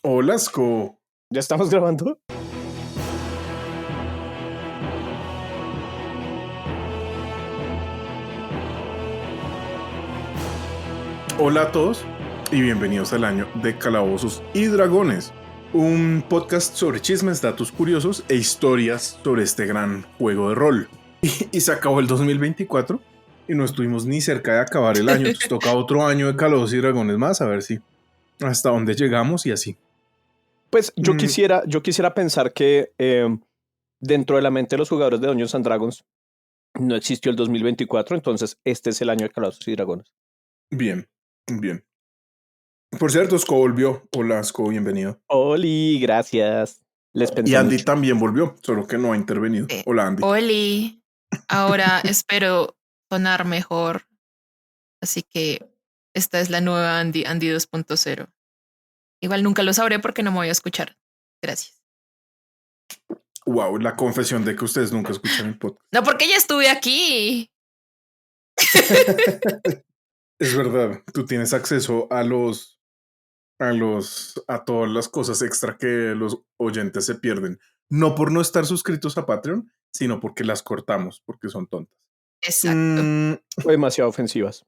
Hola, Sco. ¿Ya estamos grabando? Hola a todos y bienvenidos al año de Calabozos y Dragones, un podcast sobre chismes, datos curiosos e historias sobre este gran juego de rol. Y se acabó el 2024 y no estuvimos ni cerca de acabar el año, entonces toca otro año de Calabozos y Dragones más, a ver si hasta dónde llegamos y así. Pues yo Mm, quisiera pensar que dentro de la mente de los jugadores de Dungeons and Dragons no existió el 2024, entonces este es el año de Calabozos y Dragones. bien, bien. Por cierto, Sco volvió. Hola, Sco, bienvenido. Oli, gracias. Les Y pensé Andy mucho. también volvió, solo que no ha intervenido. Hola, Andy. Oli, ahora espero sonar mejor, así que esta es la nueva Andy 2.0. Igual nunca lo sabré porque no me voy a escuchar. Gracias. Wow, la confesión de que ustedes nunca escuchan el podcast. No, porque ya estuve aquí. Es verdad, tú tienes acceso a todas las cosas extra que los oyentes se pierden. No por no estar suscritos a Patreon, sino porque las cortamos, porque son tontas. Exacto. Mm, Fue demasiado ofensivas.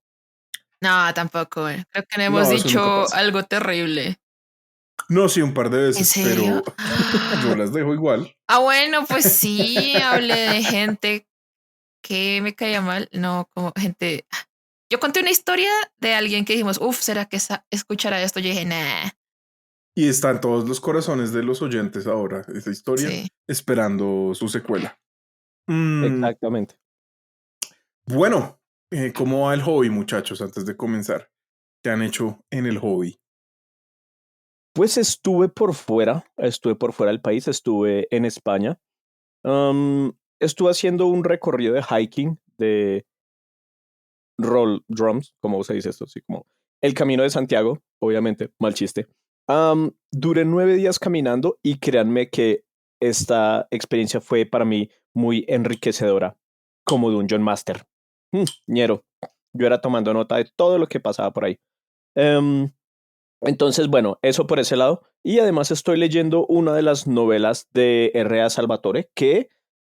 No, tampoco. Creo que no hemos no, eso nunca dicho pasa. algo terrible. No, sí, un par de ¿En veces, serio? pero yo las dejo igual. Ah, bueno, pues sí, hablé de gente que me caía mal. No, como gente. Yo conté una historia de alguien que dijimos, uff, ¿será que escuchará esto? Yo dije, nah. Y está en todos los corazones de los oyentes ahora, esa historia, Sí. esperando su secuela. Mm, Exactamente. bueno, ¿cómo va el hobby, muchachos? Antes de comenzar, ¿qué han hecho en el hobby? Pues estuve por fuera del país, estuve en España. Estuve haciendo un recorrido de hiking de roll drums, como se dice esto, así como el Camino de Santiago, obviamente, mal chiste. Duré 9 días caminando y créanme que esta experiencia fue para mí muy enriquecedora, como Dungeon Master. Ñero, yo era tomando nota de todo lo que pasaba por ahí. Em, entonces, bueno, eso por ese lado. Y además estoy leyendo una de las novelas de R.A. Salvatore, que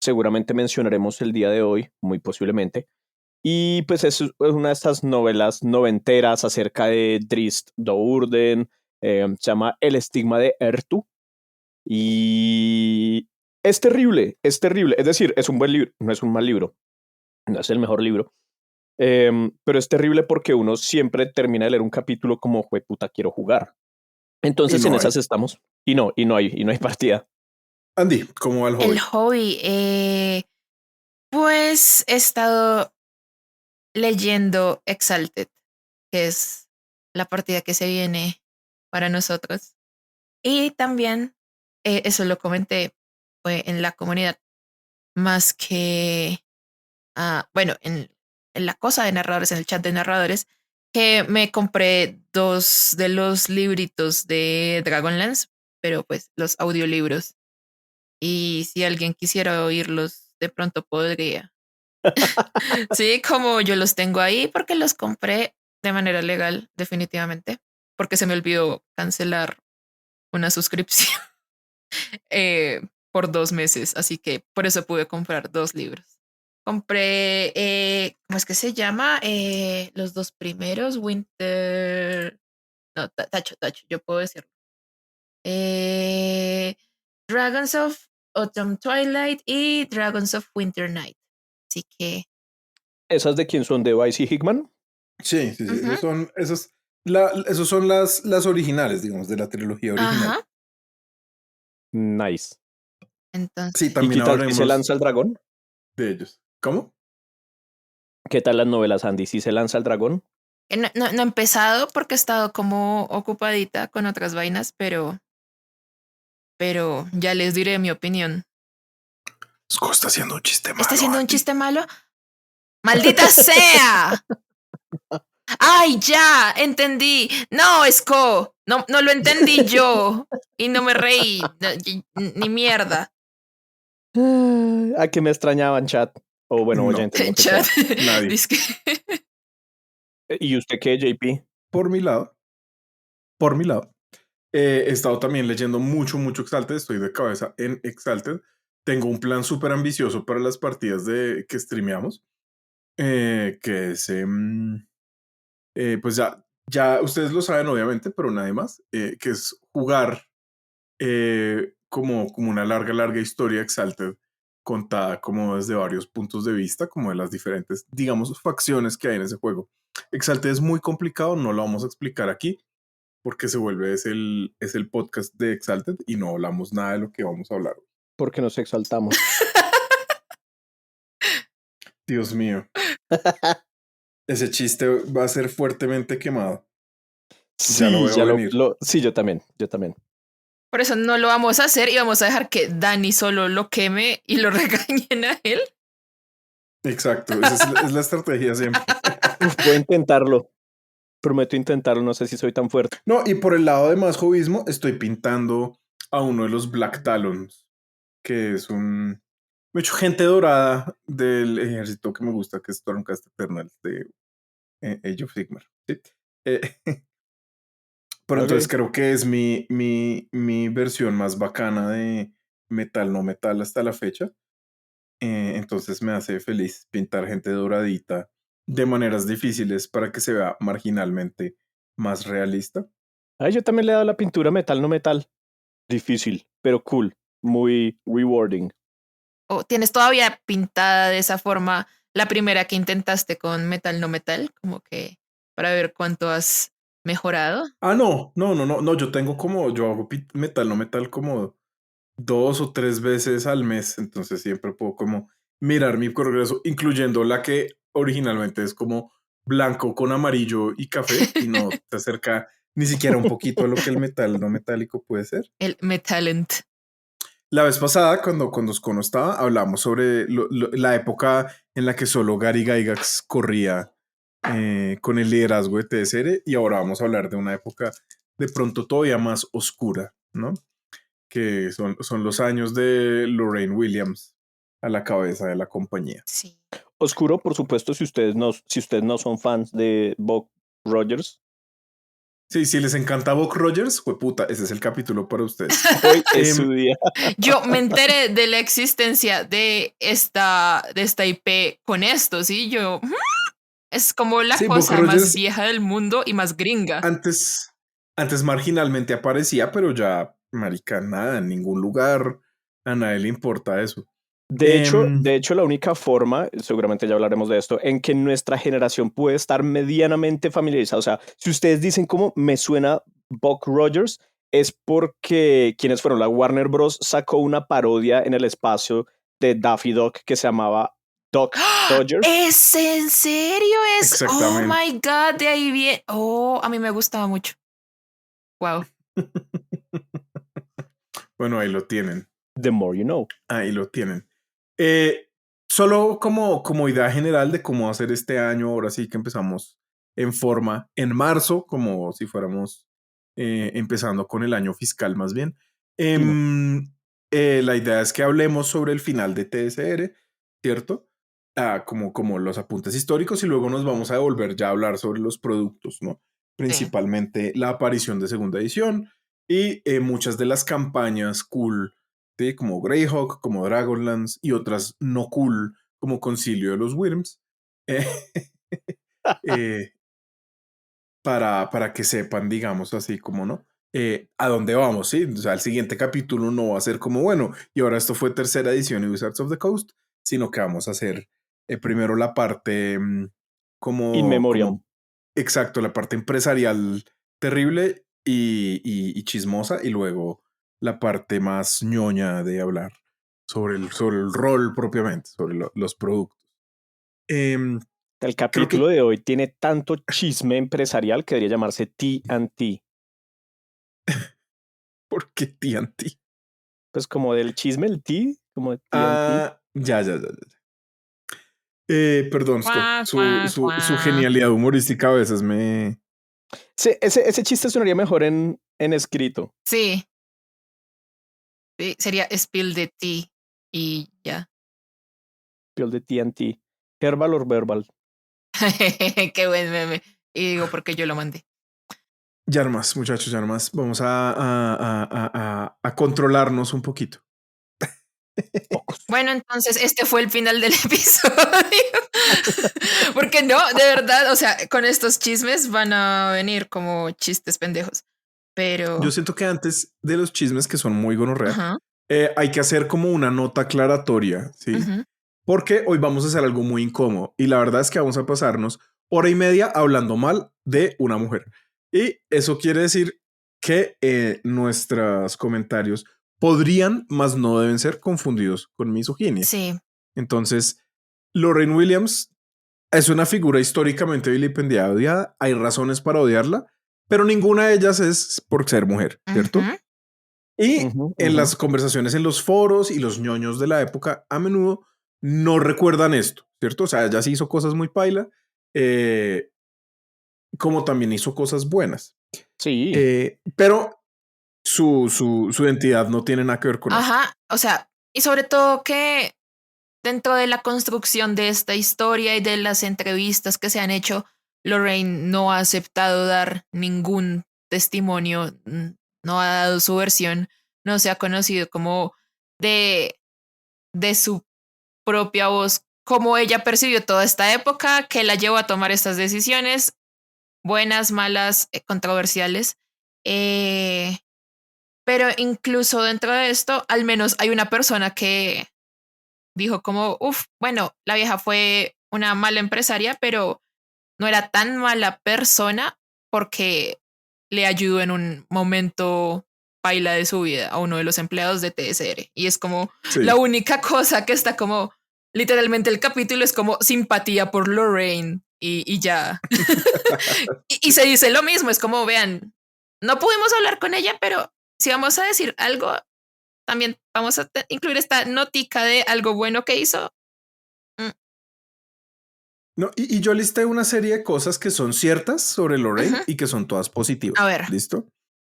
seguramente mencionaremos el día de hoy, muy posiblemente. Y pues es una de estas novelas noventeras acerca de Drizzt Do'Urden, se llama El estigma de Ertu. Y es terrible, es terrible. Es decir, es un buen libro, no es un mal libro, no es el mejor libro. Pero es terrible porque uno siempre termina de leer un capítulo como, puta, quiero jugar. Y Entonces en no hay. esas estamos. Y no hay partida. Andy, ¿cómo va el El hobby? hobby, pues he estado leyendo Exalted, que es la partida que se viene para nosotros. Y también, eso lo comenté, fue en la comunidad, más que, bueno, en la cosa de narradores, en el chat de narradores, que me compré 2 de los libritos de Dragonlance, pero pues los audiolibros. Y si alguien quisiera oírlos, de pronto podría. Sí, como yo los tengo ahí porque los compré de manera legal, definitivamente, porque se me olvidó cancelar una suscripción eh, por 2 meses, así que por eso pude comprar 2 libros. Compré, ¿cómo es que se llama? Los 2 primeros, Winter... No, tacho, yo puedo decirlo. Eh, Dragons of Autumn Twilight y Dragons of Winter Night. Así que... ¿Esas de quién son? ¿De Vice y Hickman? Sí, sí, sí. Ujú, Esos son las originales, digamos, de la trilogía original. ajá. Nice. Sí, Entonces, ¿Y también qué tal si se hablaremos lanza el dragón? de ellos. ¿Cómo? ¿Qué tal las novelas, Andy? ¿Si se lanza el dragón? no he empezado porque he estado como ocupadita con otras vainas, pero ya les diré mi opinión. Sco está haciendo un chiste ¿Está malo, haciendo un Andy. chiste malo? ¡Maldita sea! ¡Ay, ya! Entendí. No, Esco. No, no lo entendí yo. Y no me reí. Ni mierda. ¿A qué me extrañaban, chat? O bueno, No, oyentes, lo que Chat. sea. nadie. Dizque. ¿Y usted qué, JP? Por mi lado, por mi lado. He estado también leyendo mucho Exalted, estoy de cabeza en Exalted. Tengo un plan súper ambicioso para las partidas que streameamos, que es, pues ya ustedes lo saben obviamente, pero nadie más, que es jugar como una larga historia Exalted contada como desde varios puntos de vista, como de las diferentes, digamos, facciones que hay en ese juego. Exalted es muy complicado, no lo vamos a explicar aquí porque se vuelve, es el podcast de Exalted y no hablamos nada de lo que vamos a hablar. Porque nos exaltamos. Dios mío, ese chiste va a ser fuertemente quemado. Ya lo Sí, veo venir. sí, yo también. Por eso no lo vamos a hacer y vamos a dejar que Dani solo lo queme y lo regañen a él. Exacto, esa es la estrategia siempre. Uf, voy a intentarlo. Prometo intentarlo, no sé si soy tan fuerte. No, y por el lado de más jovismo, estoy pintando a uno de los Black Talons, que es mucho gente dorada del ejército que me gusta, que es Stormcast Eternal de Age of Sigmar. ¿Sí? Eh, pero entonces Ok. creo que es mi versión más bacana de metal no metal hasta la fecha. Entonces me hace feliz pintar gente doradita de maneras difíciles para que se vea marginalmente más realista. Ay, yo también le he dado la pintura metal, no metal. Difícil, pero cool. Muy rewarding. ¿O tienes todavía pintada de esa forma la primera que intentaste con metal no metal? Como que para ver cuánto has mejorado. No, yo hago metal no metal como 2 o 3 veces al mes, entonces siempre puedo como mirar mi progreso, incluyendo la que originalmente es como blanco con amarillo y café y no se acerca ni siquiera un poquito a lo que el metal no metálico puede ser. El metalent. La vez pasada, cuando Oscono estaba, hablamos sobre la época en la que solo Gary Gygax corría con el liderazgo de TSR y ahora vamos a hablar de una época de pronto todavía más oscura, ¿no? Que son los años de Lorraine Williams a la cabeza de la compañía. Sí. Oscuro, por supuesto, si ustedes no son fans de Buck Rogers. Sí, si les encanta Buck Rogers, puta, ese es el capítulo para ustedes. Hoy es Em, su día. Yo me enteré de la existencia de esta IP con esto, ¿sí? Es como la sí, Buck cosa más Rogers vieja del mundo y más gringa. antes, antes marginalmente aparecía, pero ya, marica, nada, en ningún lugar, a nadie le importa eso. Em, De hecho, la única forma, seguramente ya hablaremos de esto, en que nuestra generación puede estar medianamente familiarizada, o sea, si ustedes dicen cómo me suena Buck Rogers, es porque quienes fueron, la Warner Bros. Sacó una parodia en el espacio de Daffy Duck que se llamaba Duck ¡Ah! Dodgers. ¿Es en serio? Oh exactamente. my God, de ahí viene. Oh, a mí me gustaba mucho. Wow. Bueno, ahí lo tienen. The More You Know. Ahí lo tienen. Eh, Solo como idea general de cómo hacer este año, ahora sí que empezamos en forma en marzo, como si fuéramos empezando con el año fiscal más bien. Fino. La idea es que hablemos sobre el final de TSR, ¿cierto? Como los apuntes históricos y luego nos vamos a devolver ya a hablar sobre los productos, ¿no? Sí. Principalmente la aparición de segunda edición y muchas de las campañas cool, ¿sí? Como Greyhawk, como Dragonlance y otras no cool, como Concilio de los Wyrms, eh, eh, para que sepan, digamos así como, ¿no? A dónde vamos, ¿sí? O sea, el siguiente capítulo no va a ser como, bueno, y ahora esto fue tercera edición de Wizards of the Coast, sino que vamos a hacer primero la parte In Memoriam. como, exacto, la parte empresarial terrible y chismosa, y luego la parte más ñoña de hablar sobre el rol propiamente, sobre los productos. Em, El Creo capítulo que, de hoy tiene tanto chisme empresarial que debería llamarse T&T. ¿por qué TNT? Pues como del chisme, el T, como de T&T. Ya. Perdón, Scott, Cuá, su, cuá, su, su cuá. genialidad humorística a veces me... Sí, ese chiste sonaría mejor en escrito. Sí, sí, sería spill de tea y ya. El de T&T. Herbal or verbal. Qué buen meme. Y digo, porque yo lo mandé. Ya no más, muchachos, ya no más. Vamos a controlarnos un poquito. Pocos. Bueno, entonces este fue el final del episodio. Porque no, de verdad, o sea, con estos chismes van a venir como chistes pendejos. Yo Pero, siento que antes de los chismes que son muy gonorrea, ajá, hay que hacer como una nota aclaratoria, ¿sí? ujú, Porque hoy vamos a hacer algo muy incómodo y la verdad es que vamos a pasarnos hora y media hablando mal de una mujer. Y eso quiere decir que nuestros comentarios podrían, mas no deben ser confundidos con misoginia. sí, Entonces, Lorraine Williams es una figura históricamente vilipendiada, odiada. Hay razones para odiarla, pero ninguna de ellas es por ser mujer, ¿cierto? ujú, Y Ujú, en ujú. las conversaciones en los foros y los ñoños de la época a menudo no recuerdan esto, ¿cierto? O sea, ella sí hizo cosas muy paila, eh, como también hizo cosas buenas, Sí, pero su identidad no tiene nada que ver con eso. ajá, o sea, y sobre todo que dentro de la construcción de esta historia y de las entrevistas que se han hecho, Lorraine no ha aceptado dar ningún testimonio, no ha dado su versión, no se ha conocido como de, de su propia voz, cómo ella percibió toda esta época, que la llevó a tomar estas decisiones, buenas, malas, controversiales. Eh, pero incluso dentro de esto, al menos hay una persona que dijo como, uff, bueno, la vieja fue una mala empresaria, pero no era tan mala persona porque le ayudó en un momento paila de su vida a uno de los empleados de TSR. Y es como la Sí. única cosa que está como, literalmente el capítulo es como simpatía por Lorraine y ya. Y se dice lo mismo, es como, vean, no pudimos hablar con ella, pero si vamos a decir algo, también vamos a incluir esta notica de algo bueno que hizo. Mm, No, y yo listé una serie de cosas que son ciertas sobre ujú. Lorraine y que son todas A positivas. ver, ¿Listo?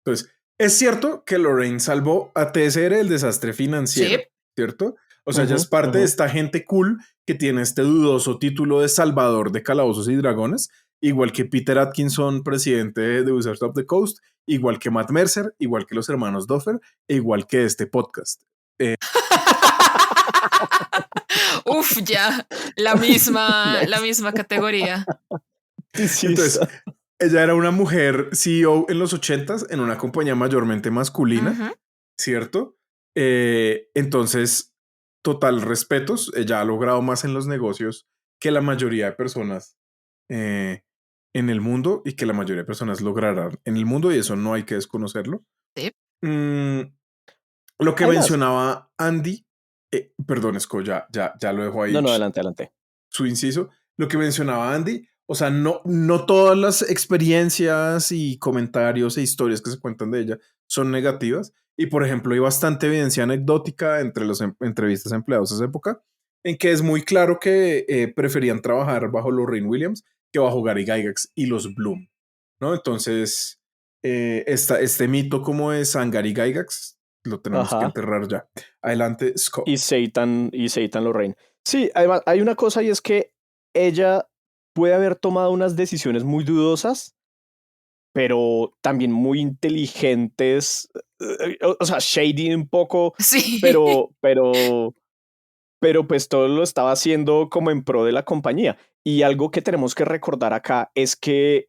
Entonces, es cierto que Lorraine salvó a TSR del desastre sí, financiero, ¿cierto? O sea, ella es ujú, parte de ujú. esta gente cool que tiene este dudoso título de salvador de calabozos y dragones, igual que Peter Atkinson, presidente de Wizards of the Coast, igual que Matt Mercer, igual que los hermanos Duffer, e igual que este podcast. uf, ya, la Nice. misma categoría. Sí, sí, Entonces, ella era una mujer CEO en los ochentas en una compañía mayormente masculina, Ujú, ¿cierto? Entonces, total respetos, ella ha logrado más en los negocios que la mayoría de personas eh, en el mundo y que la mayoría de personas lograrán en el mundo y eso no hay que desconocerlo. sí. Mm, lo que Además, mencionaba Andy, perdón, Esco, ya lo dejo no, ahí no, adelante, adelante. su inciso, lo que mencionaba Andy, o sea, no todas las experiencias y comentarios e historias que se cuentan de ella son negativas. Y por ejemplo, hay bastante evidencia anecdótica entre las entrevistas a empleados de esa época, en que es muy claro que preferían trabajar bajo Lorraine Williams que bajo Gary Gygax y los Bloom, ¿no? Entonces, este mito como de San Gary Gygax lo tenemos que Ajá. enterrar ya. Adelante, Scott. Y Seitan Lorraine. Sí, además, hay una cosa y es que ella puede haber tomado unas decisiones muy dudosas, pero también muy inteligentes, o sea, shady un poco, Sí. pero, pero, pero pues todo lo estaba haciendo como en pro de la compañía. Y algo que tenemos que recordar acá es que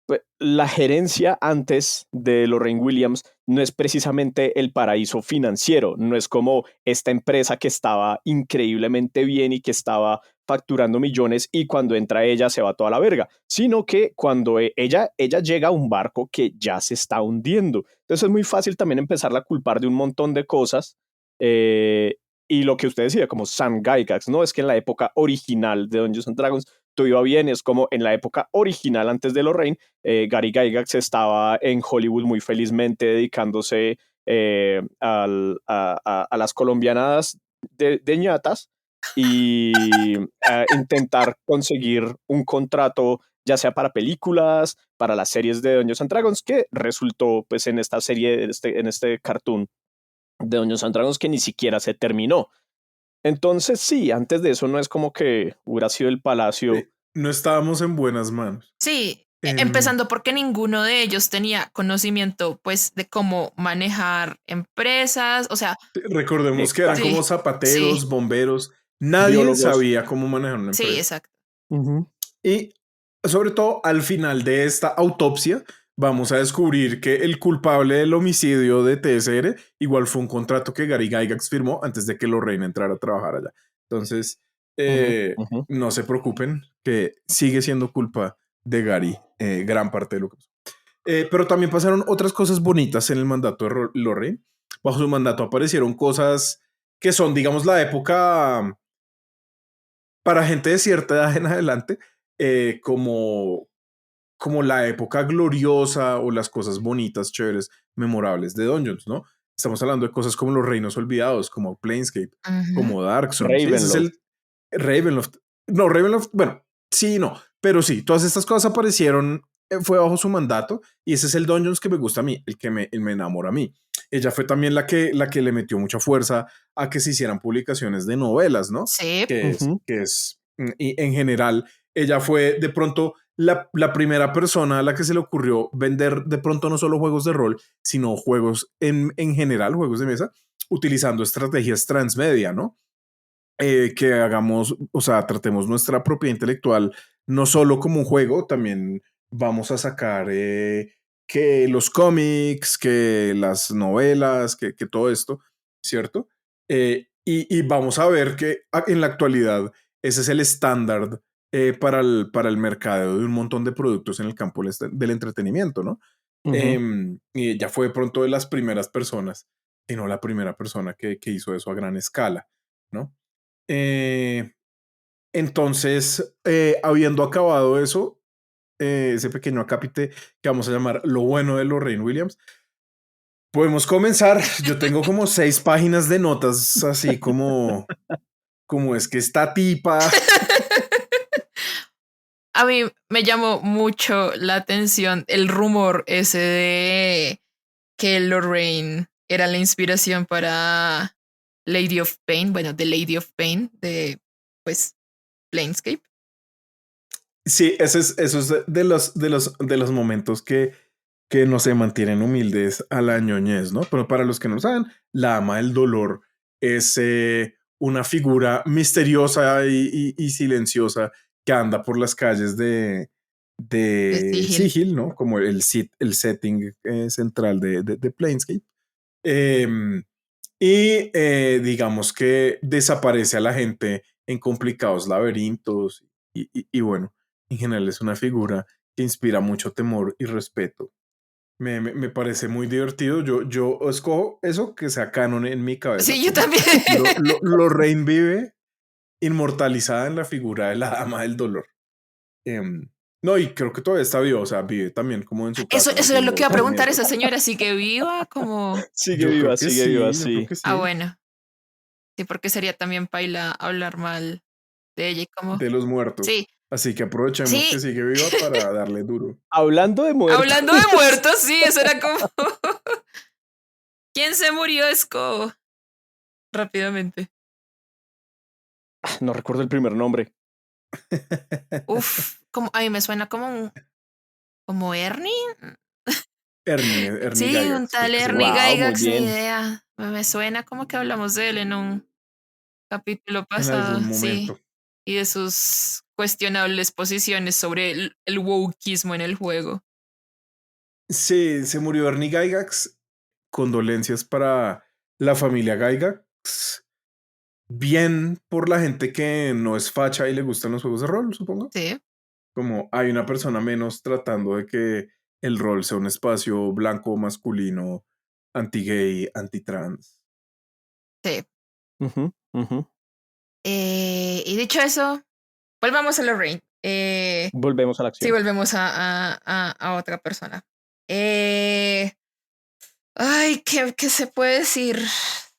pues, la gerencia antes de Lorraine Williams no es precisamente el paraíso financiero, no es como esta empresa que estaba increíblemente bien y que estaba facturando millones y cuando entra ella se va toda la verga, sino que cuando ella llega a un barco que ya se está hundiendo. Entonces es muy fácil también empezarla a culpar de un montón de cosas. eh, y lo que usted decía, como Sam Gygax, ¿no? Es que en la época original de Dungeons and Dragons todo iba bien, es como en la época original antes de Lorraine, Gary Gygax estaba en Hollywood muy felizmente dedicándose a las colombianadas de ñatas y a intentar conseguir un contrato ya sea para películas, para las series de Dungeons and Dragons, que resultó pues en esta serie, en este cartoon de Dungeons and Dragons que ni siquiera se terminó. Entonces sí, antes de eso no es como que hubiera sido el palacio. No estábamos en buenas manos. Sí, Empezando porque ninguno de ellos tenía conocimiento, pues, de cómo manejar empresas. O sea, Recordemos que eran Exacto. como sí, sí, zapateros, bomberos, nadie Biólogos. sabía cómo manejar una sí, empresa. exacto. Ujú. Y sobre todo al final de esta autopsia, vamos a descubrir que el culpable del homicidio de TSR igual fue un contrato que Gary Gygax firmó antes de que Lorraine entrara a trabajar allá. Entonces, Ujú, ujú. no se preocupen, que sigue siendo culpa de Gary gran parte de lo que pasó. Pero también pasaron otras cosas bonitas en el mandato de Lorraine. Bajo su mandato aparecieron cosas que son, digamos, la época para gente de cierta edad en adelante, como, como la época gloriosa o las cosas bonitas, chéveres, memorables de Dungeons, ¿no? Estamos hablando de cosas como los Reinos Olvidados, como Planescape, Ujú. como Darkson, ¿sí? Ese es Ravenloft. el Ravenloft. No, Ravenloft, bueno, sí, no, pero sí, todas estas cosas aparecieron, fue bajo su mandato y ese es el Dungeons que me gusta a mí, el me enamora a mí. Ella fue también la que le metió mucha fuerza a que se hicieran publicaciones de novelas, ¿no? Sí, Ujú, Y en general, ella fue de pronto la primera persona a la que se le ocurrió vender de pronto no solo juegos de rol, sino juegos en general, juegos de mesa, utilizando estrategias transmedia, ¿no? Que hagamos, o sea, tratemos nuestra propiedad intelectual no solo como un juego, también vamos a sacar que los cómics, que las novelas, que todo esto, ¿cierto? Y vamos a ver que en la actualidad ese es el estándar para el mercado de un montón de productos en el campo del entretenimiento, ¿no? ujú. Y ella fue de pronto de las primeras personas, y no la primera persona que hizo eso a gran escala, ¿no? Eh, entonces, habiendo acabado eso, ese pequeño acápite que vamos a llamar lo bueno de Lorraine Williams, podemos comenzar. Yo tengo como 6 páginas de notas, así como es que esta tipa. a mí me llamó mucho la atención el rumor ese de que Lorraine era la inspiración para Lady of Pain, bueno, de Lady of Pain, de, pues, Planescape. Sí, eso es de los momentos que no se mantienen humildes a la ñoñez, ¿no? Pero para los que no lo saben, la ama del dolor es una figura misteriosa y silenciosa que anda por las calles De de Sigil. Sigil, ¿no? Como el setting central de Planescape. Em, digamos que desaparece a la gente en complicados laberintos y bueno, en general es una figura que inspira mucho temor y respeto. Me parece muy divertido. Yo escojo eso que sea canon en mi cabeza, Sí, yo como también. Lorraine vive inmortalizada en la figura de la dama del dolor. Em, no, y creo que todavía está viva, o sea, vive también como en su Eso, casa eso es lo haciendo que iba a preguntar. tratamientos. ¿Esa señora sigue viva? Como. Sigue viva, Yo creo sí. que Ah, sí, bueno. Sí, porque sería también paila hablar mal de ella y como. de los muertos. Sí, Así que aprovechemos que sí. sigue viva para darle duro. Hablando de muertos. Hablando de muertos, sí, eso era como. ¿Quién se murió? Esco. Rápidamente. No recuerdo el primer nombre. Uf, como, a mí me suena como como Ernie. Ernie Sí, un Gygax, creo tal que se Ernie llama. Wow, muy Gygax, ni bien. idea. Me suena como que hablamos de él en un capítulo En pasado, algún sí. momento. Y de sus cuestionables posiciones sobre el wokeismo en el juego. Sí, se murió Ernie Gygax. Condolencias para la familia Gygax. Bien por la gente que no es facha y le gustan los juegos de rol, supongo. Sí, Como hay una persona menos tratando de que el rol sea un espacio blanco, masculino, anti-gay, anti-trans. sí. Ujú, ujú. Y dicho eso, volvamos a Lorraine. Volvemos a la Sí, acción. volvemos a otra persona. Eh, ay, ¿qué se puede decir?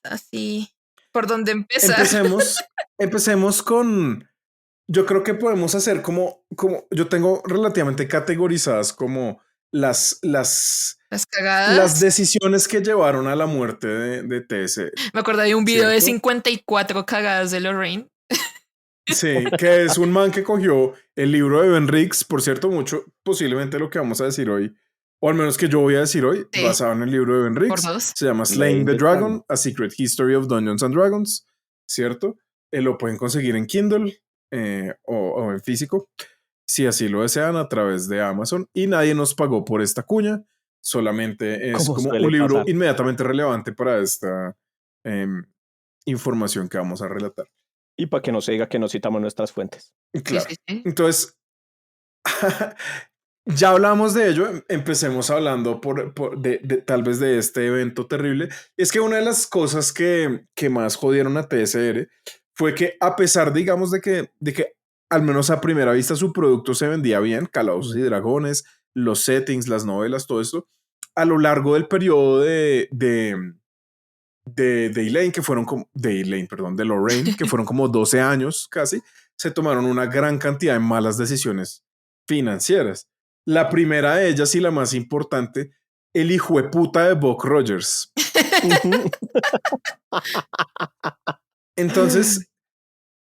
Así, ¿por dónde empezar? Empecemos con. Yo creo que podemos hacer como yo tengo relativamente categorizadas como Las las cagadas. decisiones que llevaron a la muerte de TS, Me acuerdo de un video de ¿cierto? 54 cagadas de Lorraine. Sí, que es un man que cogió el libro de Ben Riggs, por cierto, mucho, posiblemente lo que vamos a decir hoy, o al menos que yo voy a decir hoy, Sí, basado en el libro de Ben por Riggs, dos. se llama Slaying Slaying the the Dragon. Dragon, A Secret History of Dungeons and Dragons, ¿cierto? Lo pueden conseguir en Kindle o en físico, si así lo desean, a través de Amazon, y nadie nos pagó por esta cuña, solamente es Como como suele un libro pasar. inmediatamente relevante para esta em, información que vamos a relatar. Y para que no se diga que no citamos nuestras fuentes. Sí, Claro. sí, sí. Entonces, ya hablamos de ello. Empecemos hablando tal vez de este evento terrible. Es que una de las cosas que más jodieron a TSR fue que, a pesar, digamos, de que al menos a primera vista su producto se vendía bien, Calabozos y Dragones, los settings, las novelas, todo esto, a lo largo del periodo de Elaine, que fueron como, de Elaine, perdón, de Lorraine, que fueron como 12 años casi, se tomaron una gran cantidad de malas decisiones financieras. La primera de ellas y la más importante, el hijo de puta de Buck Rogers. Entonces,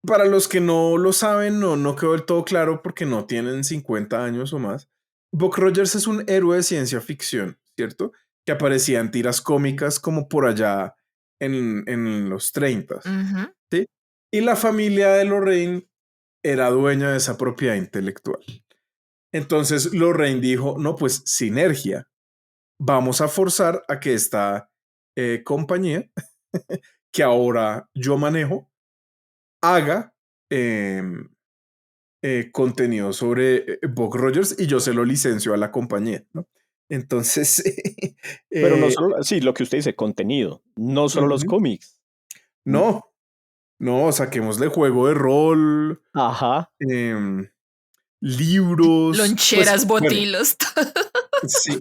para los que no lo saben, no quedó del todo claro porque no tienen 50 años o más, Buck Rogers es un héroe de ciencia ficción, ¿cierto? Que aparecía en tiras cómicas como por allá en los 30, Ujú. ¿sí? Y la familia de Lorraine era dueña de esa propiedad intelectual. Entonces Lorraine dijo, no, pues sinergia, vamos a forzar a que esta compañía que ahora yo manejo haga contenido sobre Buck Rogers y yo se lo licencio a la compañía, ¿no? Entonces, Pero no eh, solo, sí, lo que usted dice, contenido, no solo los ujú, cómics. Mm, no, no, saquémosle juego de rol, ajá, em, libros, pues Loncheras, bueno, botilos. sí,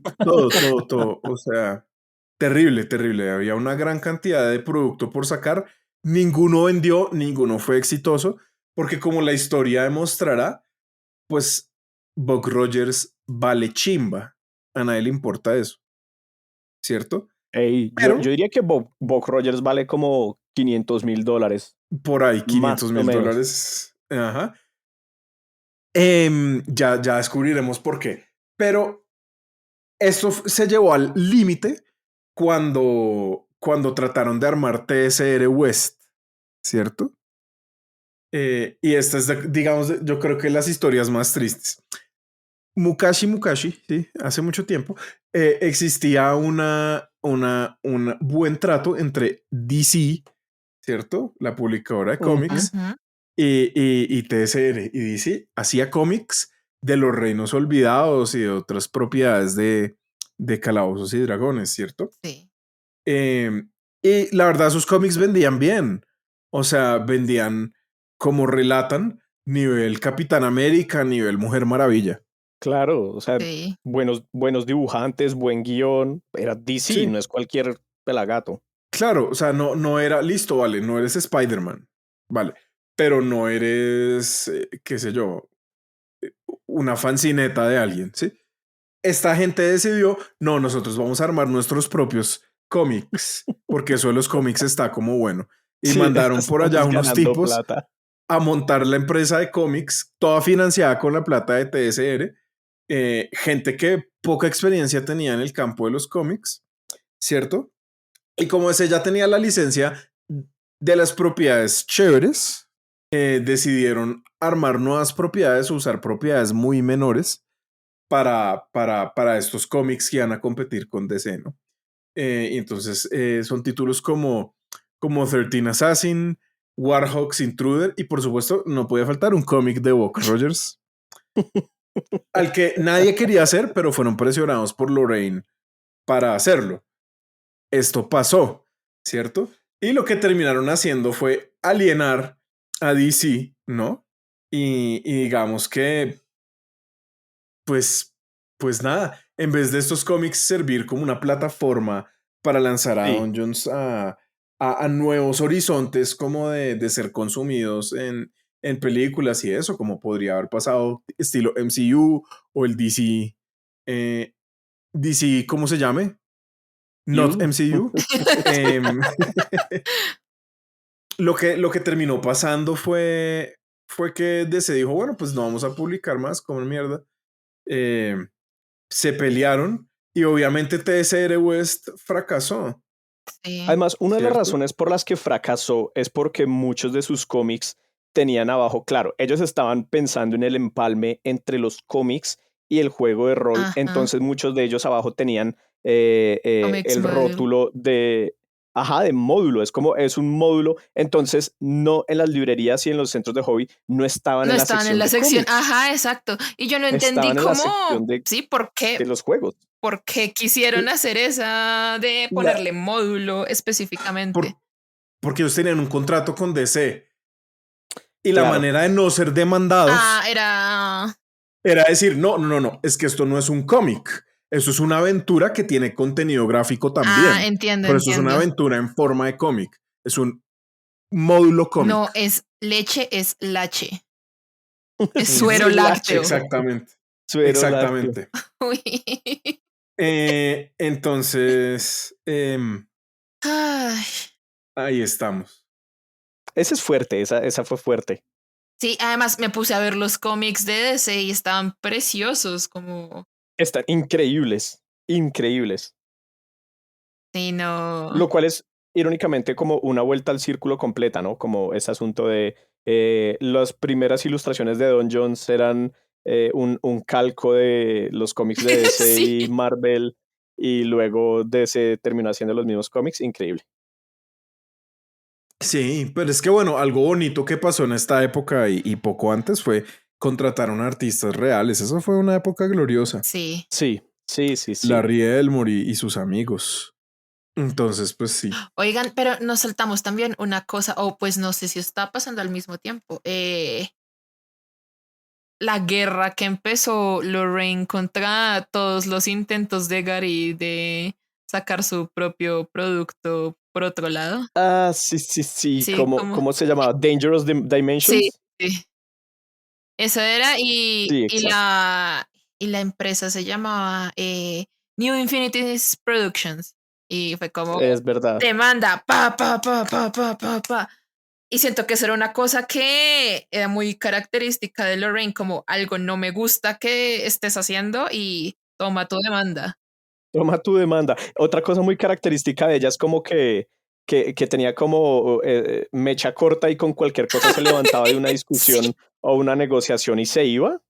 todo, o sea, terrible, terrible. Había una gran cantidad de producto por sacar, ninguno vendió, ninguno fue exitoso, porque como la historia demostrará, pues Buck Rogers vale chimba, a nadie le importa eso, ¿cierto? ey, yo Pero diría que Buck Rogers vale como $500,000, por ahí más 500 o mil menos. dólares, ajá. Ya descubriremos por qué. Pero esto se llevó al límite cuando trataron de armar TSR West, ¿cierto? Y esta es, digamos, yo creo que las historias más tristes. Mukashi, sí, hace mucho tiempo, existía un buen trato entre DC, ¿cierto? La publicadora de Ujú. cómics, Ujú. y TSR. Y DC hacía cómics de los reinos olvidados y de otras propiedades de Calabozos y Dragones, ¿cierto? Sí. Em, y la verdad, sus cómics vendían bien. O sea, vendían, como relatan, nivel Capitán América, nivel Mujer Maravilla. Claro, o sea, Sí. buenos dibujantes, buen guión, era DC, Sí, no es cualquier pelagato. claro, o sea, no era, listo, vale, no eres Spider-Man, vale, pero no eres, qué sé yo, una fancineta de alguien, ¿sí? Esta gente decidió, no, nosotros vamos a armar nuestros propios cómics, porque eso de los cómics está como bueno. Y Sí, mandaron por allá estamos unos ganando tipos plata. a montar la empresa de cómics, toda financiada con la plata de TSR, gente que poca experiencia tenía en el campo de los cómics, ¿cierto? Y como ese ya tenía la licencia de las propiedades chéveres, decidieron armar nuevas propiedades, usar propiedades muy menores para estos cómics que iban a competir con DC, ¿no? Y entonces son títulos como 13 Assassin, Warhawks Intruder y por supuesto no podía faltar un cómic de Buck Rogers, al que nadie quería hacer, pero fueron presionados por Lorraine para hacerlo. Esto pasó, ¿cierto? Y lo que terminaron haciendo fue alienar a DC, ¿no? Y digamos que, pues, pues nada, en vez de estos cómics servir como una plataforma para lanzar a Sí, Dungeons a nuevos horizontes como de ser consumidos en películas y eso, como podría haber pasado estilo MCU o el DC, DC, ¿cómo se llame? Not you. MCU. Em, lo que terminó pasando fue que DC dijo, bueno, pues no vamos a publicar más, como mierda. Se pelearon y obviamente TSR West fracasó, Sí. Además, una de las ¿cierto? razones por las que fracasó es porque muchos de sus cómics tenían abajo, claro, ellos estaban pensando en el empalme entre los cómics y el juego de rol, Ajá. entonces muchos de ellos abajo tenían Comics el Module. rótulo de módulo, es un módulo, entonces no en las librerías y en los centros de hobby no estaban No en la estaban en sección la de sección. cómics, Ajá, exacto. Y yo no entendí estaban en la cómo, sección sí, de los juegos. por qué quisieron hacer esa de La- ponerle módulo específicamente. por- porque ellos tenían un contrato con DC y la Claro, manera de no ser demandados Era. era decir, no, no, no, no, es que esto no es un cómic, eso es una aventura que tiene contenido gráfico también, Entiendo, pero eso es una entiendo. aventura en forma de cómic, es un módulo cómic. No es leche, es lache. Es sí, suero sí, lache, lácteo. Exactamente, suero lácteo. exactamente. Uy. Entonces, Ay. ahí estamos. Ese es fuerte, esa fue fuerte. Sí, además me puse a ver los cómics de DC y estaban preciosos, como. Están increíbles, increíbles. Sí, no. Lo cual es irónicamente como una vuelta al círculo completa, ¿no? Como ese asunto de las primeras ilustraciones de Don Jones eran un calco de los cómics de DC Sí. y Marvel y luego DC terminó haciendo los mismos cómics. Increíble. Sí, pero es que bueno, algo bonito que pasó en esta época y poco antes fue contratar a artistas reales. Eso fue una época gloriosa. Sí. Sí, sí, sí, sí. Larry Elmore y sus amigos. Entonces, pues sí. Oigan, pero nos saltamos también una cosa, o pues no sé si está pasando al mismo tiempo. La guerra que empezó Lorraine contra todos los intentos de Gary de sacar su propio producto por otro lado. Ah, sí, sí, sí. Sí, como. ¿Cómo se llamaba? Dangerous Sí, Dimensions. sí. Eso era, Sí, exacto. y la empresa se llamaba New Infinities Productions. Y fue como Es verdad. demanda, pa. Y siento que eso era una cosa que era muy característica de Lorraine, como algo no me gusta que estés haciendo y toma tu demanda. Toma tu demanda. Otra cosa muy característica de ella es como que tenía como mecha corta y con cualquier cosa se levantaba de una Sí. discusión o una negociación y se iba.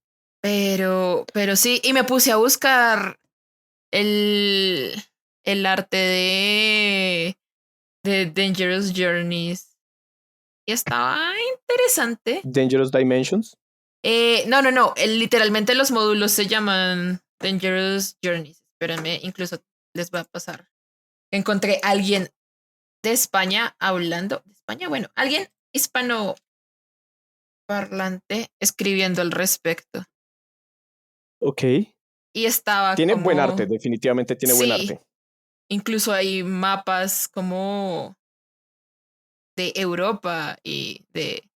Pero sí, y me puse a buscar el, el arte de Dangerous Journeys y estaba interesante. Dangerous Dimensions. No. Literalmente los módulos se llaman Dangerous Journeys. Espérenme, incluso les voy a pasar. Encontré a alguien de España hablando. ¿De España? Bueno, alguien hispanoparlante escribiendo al respecto. Ok. Y estaba Tiene buen arte, como. definitivamente tiene buen Sí, arte. incluso hay mapas como de Europa y de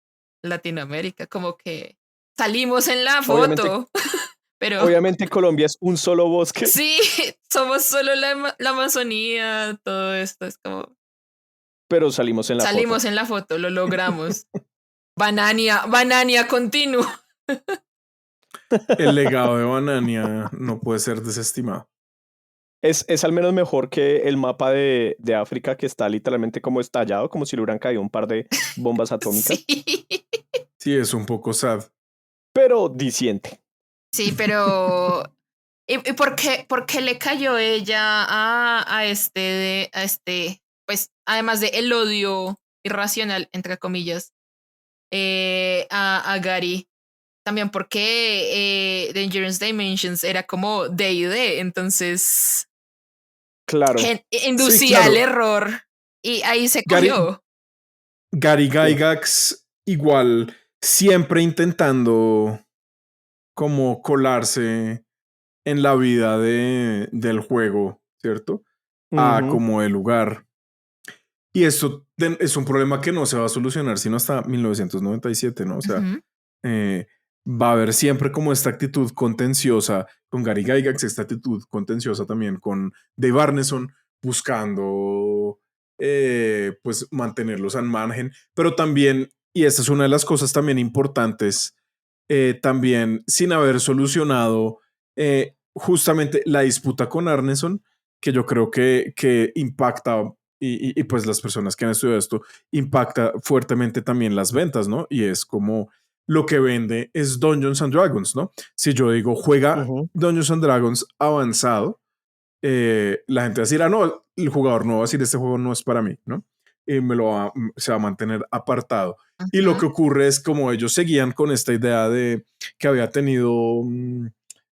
Latinoamérica, como que salimos en la Obviamente, foto, pero obviamente Colombia es un solo bosque, sí, somos solo la Amazonía, todo esto es como pero salimos en la salimos foto. en la foto, lo logramos. Banania continuo. El legado de Banania no puede ser desestimado. Es al menos mejor que el mapa de África que está literalmente como estallado, como si le hubieran caído un par de bombas atómicas, Sí. Sí, es un poco sad. pero diciente. Sí, pero ¿y por qué le cayó ella a este, pues, además de el odio irracional, entre comillas, a Gary? También porque Dangerous Dimensions era como D&D, entonces Claro. Sí, inducía al claro. error y ahí se Gary, cogió. Gary Sí. Gygax igual siempre intentando como colarse en la vida del juego, ¿cierto? A Ujú. como el lugar. Y esto es un problema que no se va a solucionar sino hasta 1997, ¿no? O sea, Ujú. eh, va a haber siempre como esta actitud contenciosa con Gary Gygax, esta actitud contenciosa también con Dave Arneson, buscando pues mantenerlos al margen, pero también Y esta es una de las cosas también importantes, también sin haber solucionado justamente la disputa con Arneson, que yo creo que impacta, y pues las personas que han estudiado esto, impacta fuertemente también las ventas, ¿no? Y es como lo que vende es Dungeons and Dragons, ¿no? Si yo digo juega Ujú. Dungeons and Dragons avanzado, la gente va a decir, ah, no, el jugador no va a decir, este juego no es para mí, ¿no? Se va a mantener apartado. Y lo Ujú. que ocurre es como ellos seguían con esta idea de que había tenido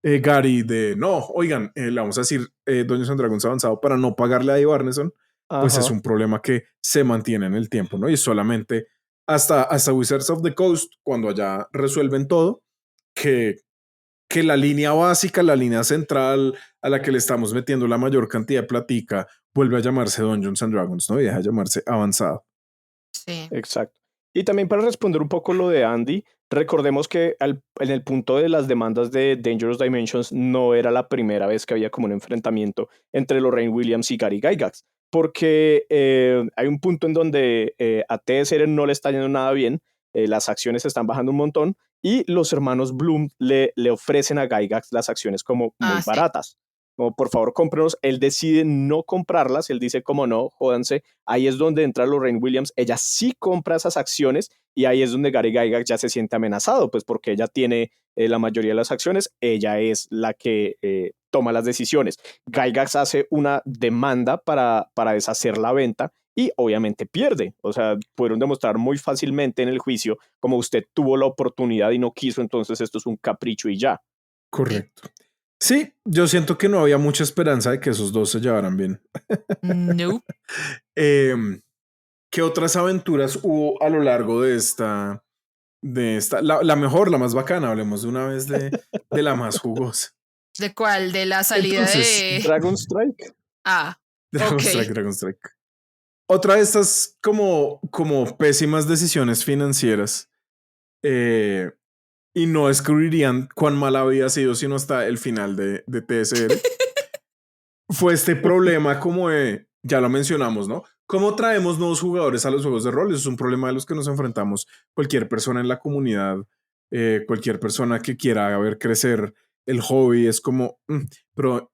Gary de, no, oigan, le vamos a decir Dungeons and Dragons avanzado para no pagarle a Dave Arneson, pues es Ajá. un problema que se mantiene en el tiempo, ¿no? Y solamente hasta Wizards of the Coast, cuando allá resuelven todo, que la línea básica, la línea central a la que le estamos metiendo la mayor cantidad de platica, vuelve a llamarse Dungeons and Dragons, ¿no? Y deja de llamarse avanzado. Sí. Exacto. Y también para responder un poco lo de Andy, recordemos que en el punto de las demandas de Dangerous Dimensions no era la primera vez que había como un enfrentamiento entre Lorraine Williams y Gary Gygax, porque hay un punto en donde a TSR no le está yendo nada bien, las acciones están bajando un montón y los hermanos Bloom le ofrecen a Gygax las acciones como muy Ah, sí. baratas. Como por favor cómprenos, él decide no comprarlas, él dice como no, jódanse. Ahí es donde entra Lorraine Williams, ella sí compra esas acciones y ahí es donde Gary Gygax ya se siente amenazado, pues porque ella tiene la mayoría de las acciones, ella es la que toma las decisiones. Gygax hace una demanda para deshacer la venta y obviamente pierde, o sea, pudieron demostrar muy fácilmente en el juicio como usted tuvo la oportunidad y no quiso, entonces esto es un capricho y ya. Sí. Correcto. Sí, yo siento que no había mucha esperanza de que esos dos se llevaran bien. No. Em, ¿Qué otras aventuras hubo a lo largo la mejor, la más bacana? Hablemos de una vez de la más jugosa. ¿De cuál? De la salida Entonces, de... Dragon Strike. Ah, Dragon ok. Strike, Dragon Strike. Otra de estas como pésimas decisiones financieras, eh, y no descubrirían cuán mal había sido sino hasta el final de TSR, fue este problema como de, ya lo mencionamos, ¿no? ¿Cómo traemos nuevos jugadores a los juegos de rol? Eso es un problema de los que nos enfrentamos cualquier persona en la comunidad, cualquier persona que quiera ver crecer el hobby, es como, pero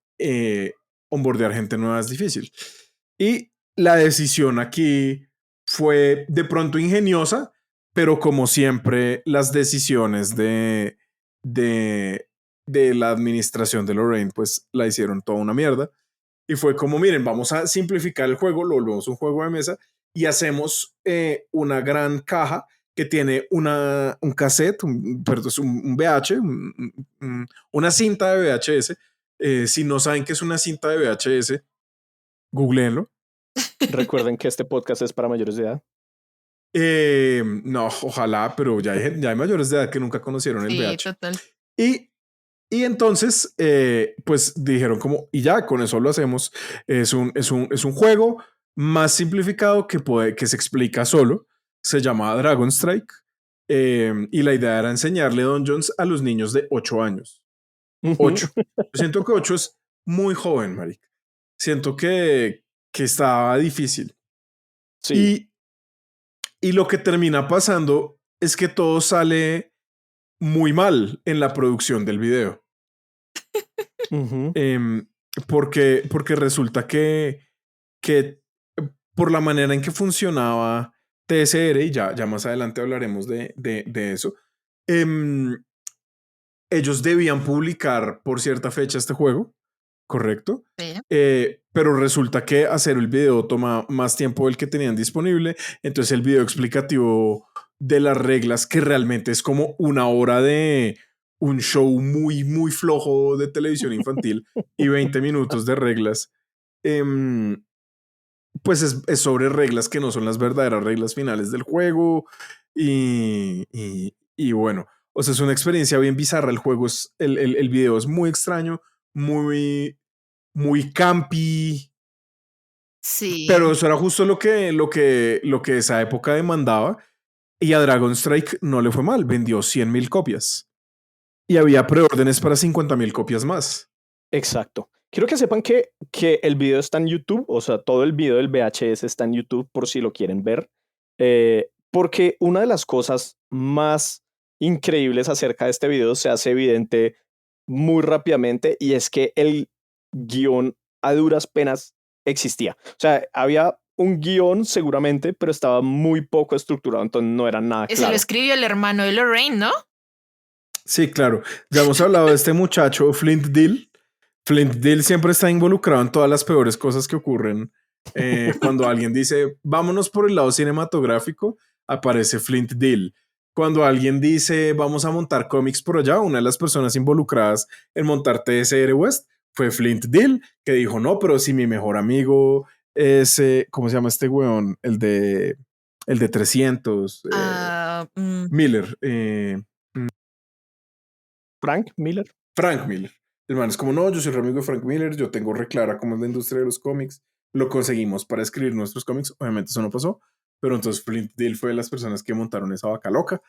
onboardear gente nueva es difícil. Y la decisión aquí fue de pronto ingeniosa, pero como siempre, las decisiones de, de la administración de Lorraine, pues la hicieron toda una mierda. Y fue como, miren, vamos a simplificar el juego, lo volvemos un juego de mesa y hacemos una gran caja que tiene un cassette, perdón, un VH, una cinta de VHS. Si no saben qué es una cinta de VHS, googleenlo. Recuerden que este podcast es para mayores de edad. No, ojalá, pero ya hay mayores de edad que nunca conocieron el Sí, VH. total. Y Y entonces, pues dijeron como, y ya, con eso lo hacemos. Es un juego más simplificado que se explica solo. Se llama Dragon Strike. Y la idea era enseñarle Dungeons a los niños de 8 años. Ujú. 8. Yo siento que 8 es muy joven, marica. Siento que estaba difícil. Sí. Y, y lo que termina pasando es que todo sale muy mal en la producción del video. Ujú. Em, porque resulta que por la manera en que funcionaba TSR, y ya más adelante hablaremos de eso, em, ellos debían publicar por cierta fecha este juego, ¿correcto? Sí. Pero resulta que hacer el video toma más tiempo del que tenían disponible, entonces el video explicativo de las reglas, que realmente es como una hora de un show muy, muy flojo de televisión infantil y 20 minutos de reglas, em, pues es sobre reglas que no son las verdaderas reglas finales del juego y bueno, o sea, es una experiencia bien bizarra. El juego el video es muy extraño, muy, muy campy, pero Sí. eso era justo lo que esa época demandaba. Y a Dragon Strike no le fue mal, vendió 100,000 copias y había preórdenes para 50,000 copias más. Exacto. Quiero que sepan que el video está en YouTube, o sea, todo el video del VHS está en YouTube por si lo quieren ver. porque una de las cosas más increíbles acerca de este video se hace evidente muy rápidamente y es que el guión a duras penas existía. O sea, había un guión seguramente, pero estaba muy poco estructurado, entonces no era nada Ese lo claro. escribió el hermano de Lorraine, ¿no? Sí, claro. Ya hemos hablado de este muchacho, Flint Dill. Flint Dill siempre está involucrado en todas las peores cosas que ocurren. Cuando alguien dice, vámonos por el lado cinematográfico, aparece Flint Dill. Cuando alguien dice, vamos a montar cómics por allá, una de las personas involucradas en montar TSR West fue Flint Dill, que dijo, no, pero si mi mejor amigo es, ¿cómo se llama este weón? El de 300, Miller. Frank Miller. Frank Miller. El man es como, no, yo soy re amigo de Frank Miller, yo tengo re clara cómo es la industria de los cómics, lo conseguimos para escribir nuestros cómics, obviamente eso no pasó, pero entonces Flint Dille fue de las personas que montaron esa vaca loca.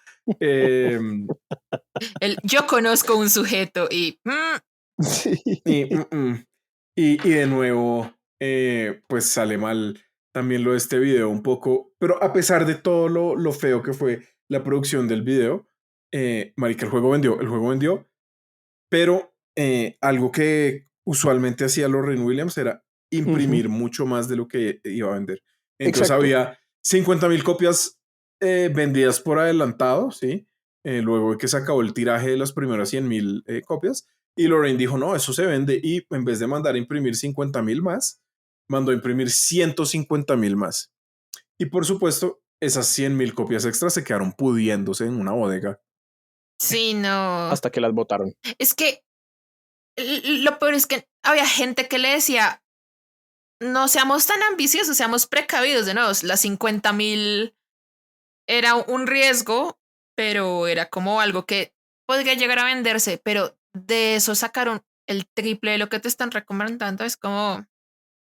Yo conozco un sujeto y... Sí. Y de nuevo, pues sale mal también lo de este video un poco, pero a pesar de todo lo feo que fue la producción del video, marica, el juego vendió, pero algo que usualmente hacía Lorraine Williams era imprimir mucho más de lo que iba a vender. Entonces Exacto. había 50,000 copias vendidas por adelantado, ¿sí? Luego de que se acabó el tiraje de las primeras 100,000 copias. Y Lorraine dijo, no, eso se vende. Y en vez de mandar a imprimir 50,000 más, mandó a imprimir 150,000 más. Y por supuesto, esas 100,000 copias extras se quedaron pudiéndose en una bodega. Sí, no. Hasta que las votaron. Es que lo peor es que había gente que le decía, no seamos tan ambiciosos, seamos precavidos. De nuevo, las 50,000 era un riesgo, pero era como algo que podría llegar a venderse, pero de eso sacaron el triple de lo que te están recomendando. Es como,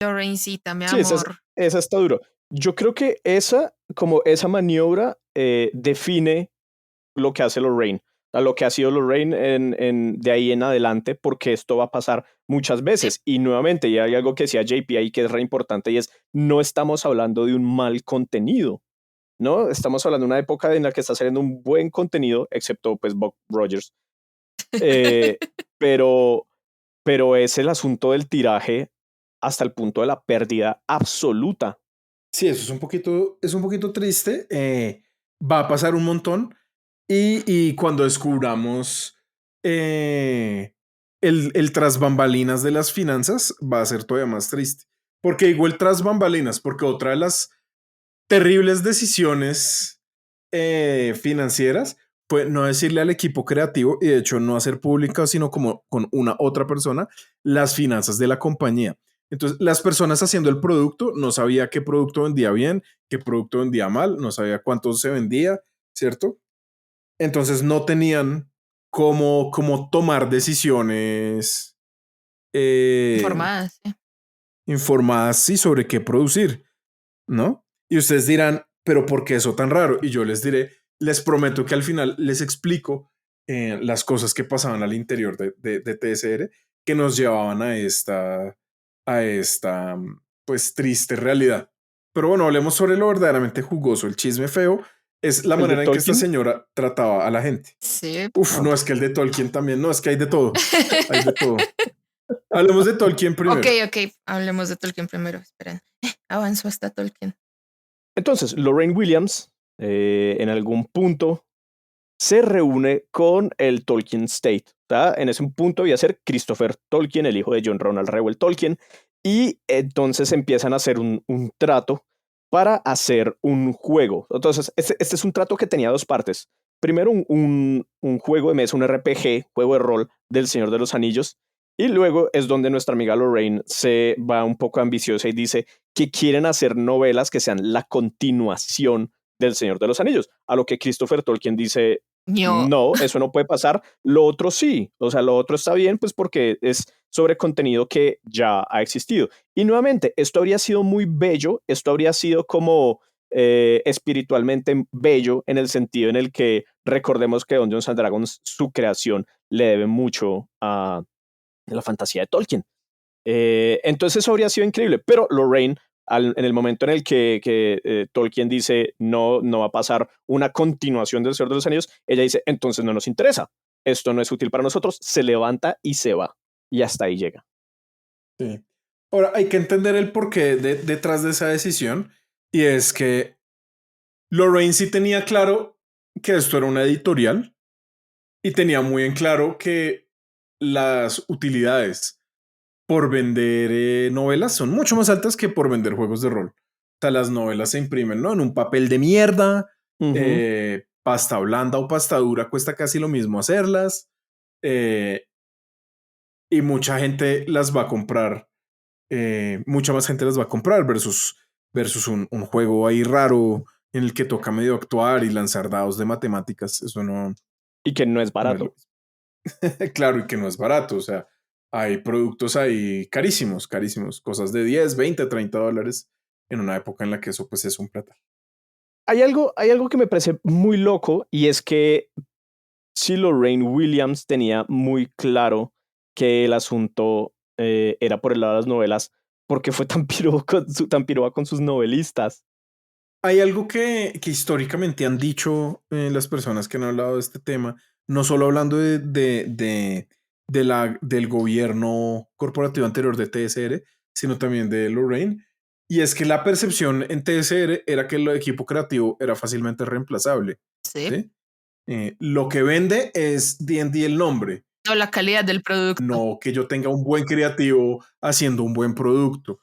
Lorraincita, mi Sí, amor. esa está duro. Yo creo que como esa maniobra define lo que hace Lorraine, a lo que ha sido Lorraine de ahí en adelante, porque esto va a pasar muchas veces. Sí. Y nuevamente, y hay algo que decía JP ahí que es re importante y es, no estamos hablando de un mal contenido, ¿no? Estamos hablando de una época en la que está saliendo un buen contenido, excepto pues Buck Rogers. Eh, pero, pero es el asunto del tiraje hasta el punto de la pérdida absoluta. Sí, eso es un poquito triste. Va a pasar un montón. Y cuando descubramos el tras bambalinas de las finanzas, va a ser todavía más triste. Porque digo el tras bambalinas, porque otra de las terribles decisiones financieras fue no decirle al equipo creativo y de hecho no hacer pública, sino como con una otra persona, las finanzas de la compañía. Entonces, las personas haciendo el producto no sabía qué producto vendía bien, qué producto vendía mal, no sabía cuánto se vendía, ¿cierto? Entonces no tenían cómo tomar decisiones Informadas. Sí. informadas sí, sobre qué producir, ¿no? Y ustedes dirán, pero ¿por qué eso tan raro? Y yo les diré, les prometo que al final les explico las cosas que pasaban al interior de TSR que nos llevaban a esta, pues, triste realidad. Pero bueno, hablemos sobre lo verdaderamente jugoso, el chisme feo. Es la ¿El de manera en que esta Tolkien? señora trataba a la gente. Sí. Uf, Ah, no, ok. es que el de Tolkien también, no, es que hay de todo, hay de todo. Hablemos de Tolkien Ok, primero. ok. Hablemos de Tolkien primero. Esperen. Avanzó hasta Tolkien. Entonces, Lorraine Williams, en algún punto, se reúne con el Tolkien State. ¿Tá? En ese punto iba a ser Christopher Tolkien, el hijo de John Ronald Reuel Tolkien, y entonces empiezan a hacer un trato para hacer un juego. Entonces, este es un trato que tenía dos partes. Primero, un juego de mesa, un RPG, juego de rol del Señor de los Anillos, y luego es donde nuestra amiga Lorraine se va un poco ambiciosa y dice que quieren hacer novelas que sean la continuación del Señor de los Anillos, a lo que Christopher Tolkien dice, Yo. no, eso no puede pasar, lo otro sí, o sea, lo otro está bien, pues porque es sobre contenido que ya ha existido. Y nuevamente, esto habría sido muy bello, esto habría sido como espiritualmente bello en el sentido en el que recordemos que Dungeons and Dragons, su creación, le debe mucho a la fantasía de Tolkien. Entonces eso habría sido increíble, pero Lorraine en el momento en el que Tolkien dice no va a pasar una continuación del Señor de los Anillos, ella dice, entonces no nos interesa, esto no es útil para nosotros, se levanta y se va. Y hasta ahí llega. Sí. Ahora, hay que entender el porqué detrás de esa decisión, y es que Lorraine sí tenía claro que esto era una editorial y tenía muy en claro que las utilidades por vender novelas son mucho más altas que por vender juegos de rol. O sea, las novelas se imprimen, ¿no? En un papel de mierda, Ujú. pasta blanda o pasta dura cuesta casi lo mismo hacerlas, eh, y mucha gente las va a comprar, mucha más gente las va a comprar versus un juego ahí raro en el que toca medio actuar y lanzar dados de matemáticas. Eso no, Y que no es no es lo barato. mismo. Claro, y que no es barato. O sea, hay productos ahí carísimos, carísimos, cosas de 10, 20, $30 en una época en la que eso pues es un plata. Hay algo que me parece muy loco y es que sí, Lorraine Williams tenía muy claro que el asunto era por el lado de las novelas, porque fue tan tan piroba con sus novelistas. Hay algo que históricamente han dicho las personas que han hablado de este tema, no solo hablando del gobierno corporativo anterior de TSR, sino también de Lorraine, y es que la percepción en TSR era que el equipo creativo era fácilmente reemplazable. Sí. ¿Sí? Lo que vende es D&D el nombre, No, la calidad del producto. no que yo tenga un buen creativo haciendo un buen producto.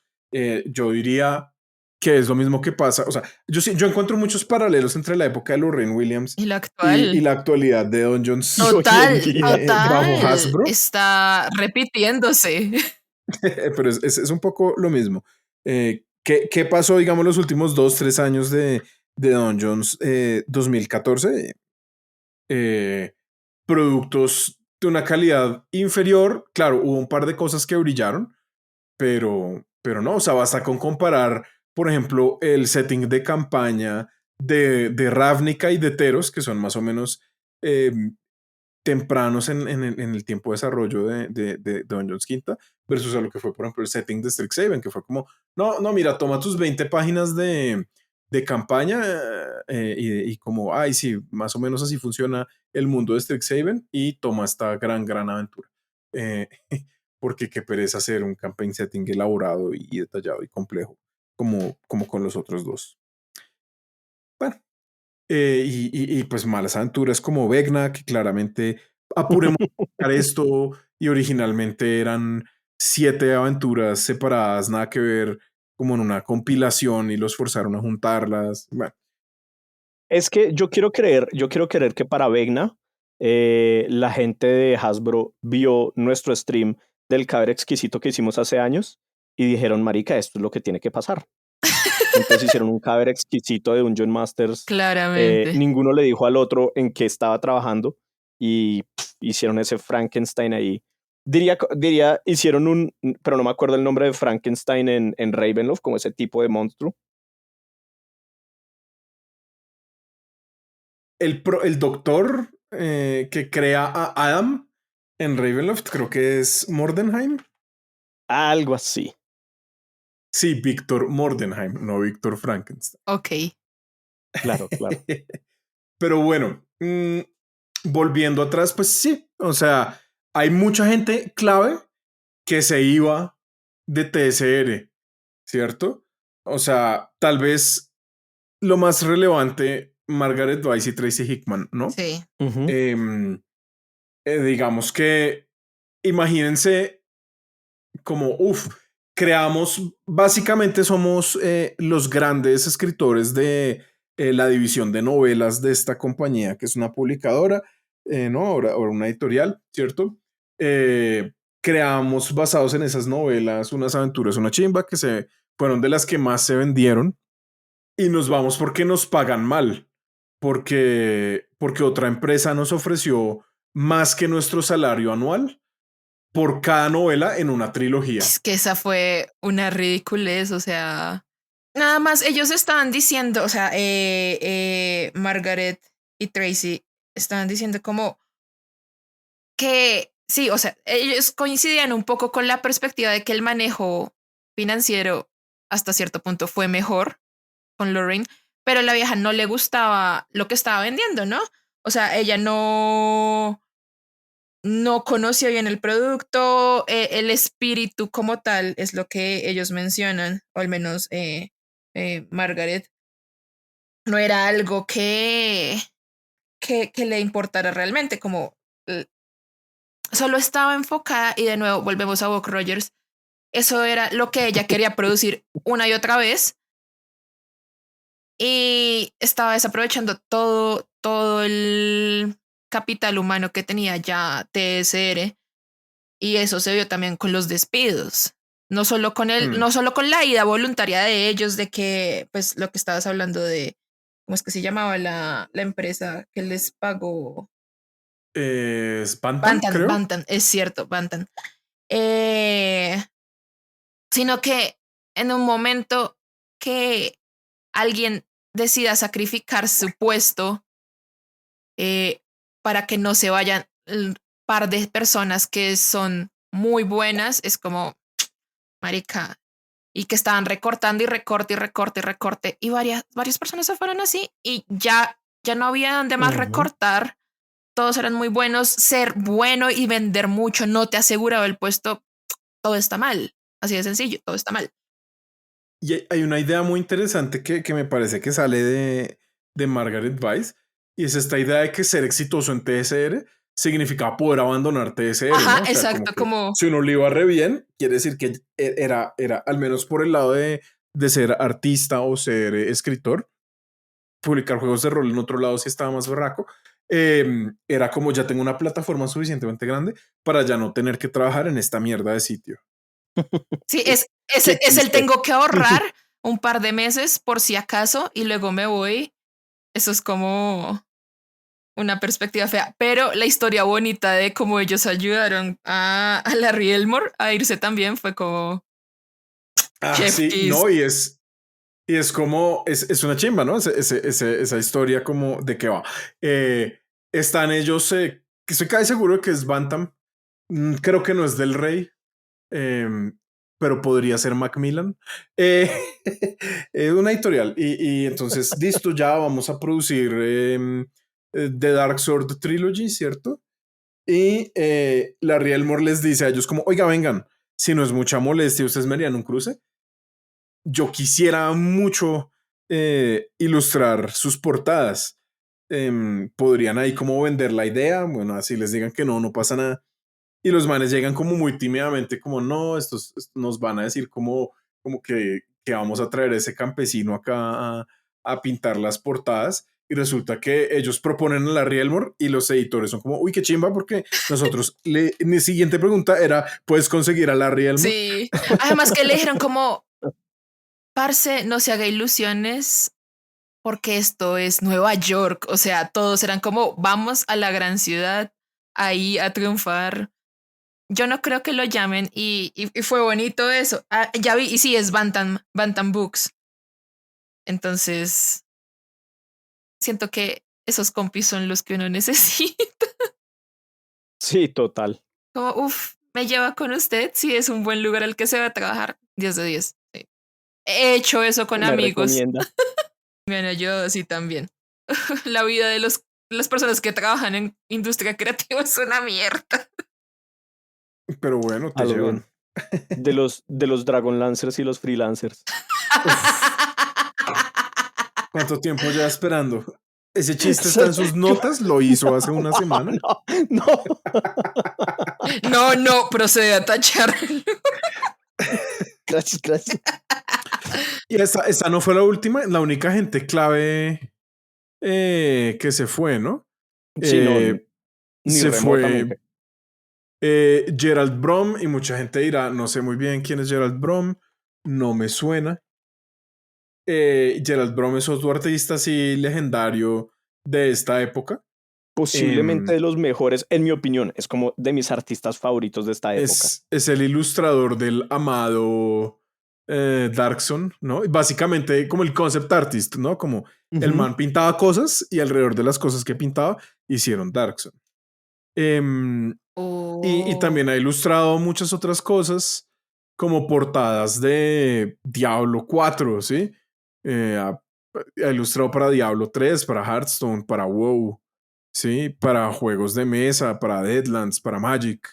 Yo diría que es lo mismo que pasa. O sea, yo encuentro muchos paralelos entre la época de Lorraine Williams Y la y actual. la actualidad de Dungeons Y hoy en Total, día. bajo total. Hasbro. Está repitiéndose. Pero es un poco lo mismo. ¿Qué pasó, digamos, los últimos 2, 3 años de Dungeons 2014? Productos de una calidad inferior. Claro, hubo un par de cosas que brillaron, pero no, o sea, basta con comparar, por ejemplo, el setting de campaña de Ravnica y de Teros, que son más o menos eh, tempranos en el tiempo de desarrollo de Dungeons Quinta, versus a lo que fue, por ejemplo, el setting de Strixhaven, que fue como, no, mira, toma tus 20 páginas de campaña, y como, ay, sí, más o menos así funciona el mundo de Strixhaven, y toma esta gran aventura. Eh, porque qué pereza hacer un campaign setting elaborado y detallado y complejo, como con los otros dos. Bueno, pues malas aventuras como Vecna, que claramente apuremos a sacar esto, y originalmente eran 7 aventuras separadas, nada que ver, como en una compilación, y los forzaron a juntarlas. Bueno, Es que yo quiero creer que para Vecna, la gente de Hasbro vio nuestro stream del caber exquisito que hicimos hace años y dijeron, marica, esto es lo que tiene que pasar. Entonces hicieron un caber exquisito de Dungeon Masters. Claramente. Ninguno le dijo al otro en qué estaba trabajando y hicieron ese Frankenstein ahí. Diría, hicieron pero no me acuerdo el nombre de Frankenstein en Ravenloft, como ese tipo de monstruo. el doctor que crea a Adam en Ravenloft, creo que es Mordenheim. Algo así. Sí, Víctor Mordenheim, no Víctor Frankenstein. Ok. Claro, claro. Pero bueno, volviendo atrás, pues sí, o sea, hay mucha gente clave que se iba de TSR, ¿cierto? O sea, tal vez lo más relevante, Margaret Weiss y Tracy Hickman, ¿no? Sí. Ujú. Em, digamos que, imagínense como, creamos, básicamente somos los grandes escritores de la división de novelas de esta compañía, que es una publicadora, ¿no? Ahora una editorial, ¿cierto? Creamos basados en esas novelas unas aventuras, una chimba que se fueron de las que más se vendieron, y nos vamos porque nos pagan mal, porque otra empresa nos ofreció más que nuestro salario anual por cada novela en una trilogía. Es que esa fue una ridiculez, o sea, nada más ellos estaban diciendo, o sea, Margaret y Tracy estaban diciendo como que sí, o sea, ellos coincidían un poco con la perspectiva de que el manejo financiero hasta cierto punto fue mejor con Lorraine, pero a la vieja no le gustaba lo que estaba vendiendo, ¿no? O sea, ella no conocía bien el producto, el espíritu como tal es lo que ellos mencionan, o al menos Margaret, no era algo que le importara realmente, como solo estaba enfocada y de nuevo volvemos a Buck Rogers, eso era lo que ella quería producir una y otra vez y estaba desaprovechando todo el capital humano que tenía ya TSR y eso se vio también con los despidos. No solo con la ida voluntaria de ellos, de que, pues, lo que estabas hablando de, ¿cómo es que se llamaba la empresa que les pagó? Es Bantam, creo. Bantam, es cierto, Bantam. Eh, Sino que en un momento que alguien decida sacrificar su puesto para que no se vayan un par de personas que son muy buenas, es como, marica, y que estaban recortando y recorte y recorte y recorte, y varias personas se fueron así y ya no había donde más recortar, todos eran muy buenos, ser bueno y vender mucho no te aseguraba el puesto, todo está mal, así de sencillo, todo está mal. Y hay una idea muy interesante que me parece que sale de Margaret Weiss, y es esta idea de que ser exitoso en TSR significa poder abandonar TSR, Ajá, ¿no? O sea, como exacto, que como si uno le iba re bien, quiere decir que era al menos por el lado de ser artista o ser escritor, publicar juegos de rol en otro lado si estaba más berraco, era como ya tengo una plataforma suficientemente grande para ya no tener que trabajar en esta mierda de sitio. sí, Eh, qué es el triste. tengo que ahorrar un par de meses por si acaso y luego me voy. Eso es como una perspectiva fea, pero la historia bonita de cómo ellos ayudaron a Larry Elmore a irse también fue como Ah, Chef sí, Kiss. no, y es como, es una chimba, ¿no? Esa historia como de qué va. Están ellos, que estoy casi seguro de que es Bantam. Creo que no es del Rey, pero podría ser Macmillan. Eh, es una editorial. Y entonces, listo, ya vamos a producir The Dark Sword Trilogy, ¿cierto? Y Larry Elmore les dice a ellos como, oiga, vengan, si no es mucha molestia, ustedes me harían un cruce. Yo quisiera mucho ilustrar sus portadas. Podrían ahí como vender la idea, bueno, así les digan que no, no pasa nada. Y los manes llegan como muy tímidamente, como no, estos nos van a decir como que vamos a traer a ese campesino acá a pintar las portadas. Y resulta que ellos proponen a Larry Elmore y los editores son como, uy, qué chimba, porque nosotros, mi siguiente pregunta era, ¿puedes conseguir a Larry Elmore? Sí, además que le dijeron como, parce, no se haga ilusiones porque esto es Nueva York, o sea, todos eran como, vamos a la gran ciudad, ahí a triunfar. Yo no creo que lo llamen y fue bonito eso. Ah, ya vi, y sí, es Bantam Books. Entonces, siento que esos compis son los que uno necesita. Sí, total. Como, uff, me lleva con usted, sí, es un buen lugar al que se va a trabajar. 10 de 10. Sí. He hecho eso con Me amigos. recomienda. Me han ayudado así también. La vida de las personas que trabajan en industria creativa es una mierda. Pero bueno, A te lo llevan. bien. De los Dragon Lancers y los freelancers. Uf, ¿cuánto tiempo ya esperando? Ese chiste está Sí, en sus notas, lo hizo hace una semana. no, no. No, no, procede a tachar. Gracias, gracias. Y esa no fue la última, la única gente clave que se fue, ¿no? Sí, no, Eh, ni se fue remotamente. Gerald Brom y mucha gente dirá, no sé muy bien quién es Gerald Brom, no me suena. Gerald Brom es otro artista así legendario de esta época. Posiblemente Em, de los mejores, en mi opinión. Es como de mis artistas favoritos de esta época. es el ilustrador del amado Darkson, ¿no? Y básicamente como el concept artist, ¿no? Como el Ujú. man pintaba cosas y alrededor de las cosas que pintaba hicieron Darkson. Em, y Oh. también ha ilustrado muchas otras cosas. como portadas de Diablo 4, ¿sí? Ha ilustrado para Diablo 3, para Hearthstone, para WoW, ¿sí? Para juegos de mesa, para Deadlands, para Magic.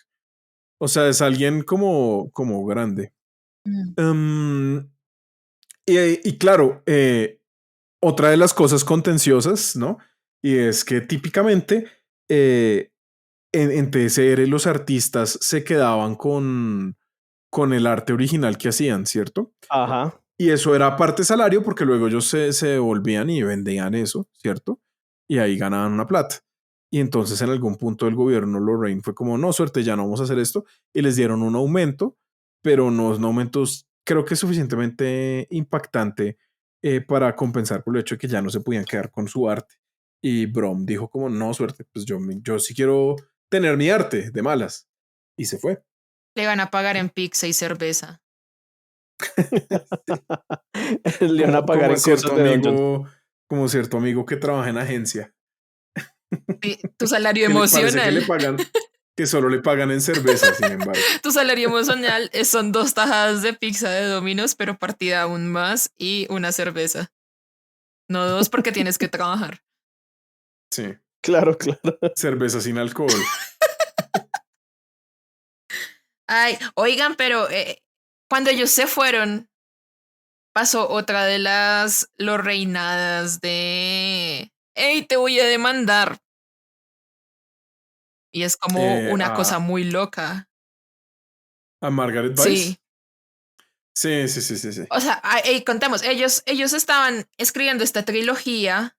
O sea, es alguien como grande. Mm. Um, y claro, otra de las cosas contenciosas, ¿no? Y es que típicamente eh, en TSR los artistas se quedaban con el arte original que hacían, ¿cierto? Ajá. Y eso era parte salario porque luego ellos se devolvían y vendían eso, ¿cierto? Y ahí ganaban una plata. Y entonces en algún punto del gobierno Lorraine fue como, no, suerte, ya no vamos a hacer esto. Y les dieron un aumento, pero no un aumento, creo que suficientemente impactante para compensar por el hecho de que ya no se podían quedar con su arte. Y Brom dijo como, no, suerte, pues yo sí quiero tener mi arte de malas. Y se fue. Le van a pagar en pizza y cerveza. Le van a pagar Como en cosas cierto de Dungeons. amigo, como cierto amigo que trabaja en agencia, Sí, tu salario que le parece que le emocional. pagan, que solo le pagan en cerveza, sin embargo. Tu salario emocional son 2 tajadas de pizza de Domino's, pero partida aún más y una cerveza. No 2 porque tienes que trabajar. Sí, Claro, claro. cerveza sin alcohol. Ay, oigan, pero cuando ellos se fueron, pasó otra de los reinadas de... ¡Ey, te voy a demandar! Y es como Eh, una cosa a, muy loca. a Margaret Weiss. Sí. Sí, sí, sí, sí, sí. O sea, contemos, ellos estaban escribiendo esta trilogía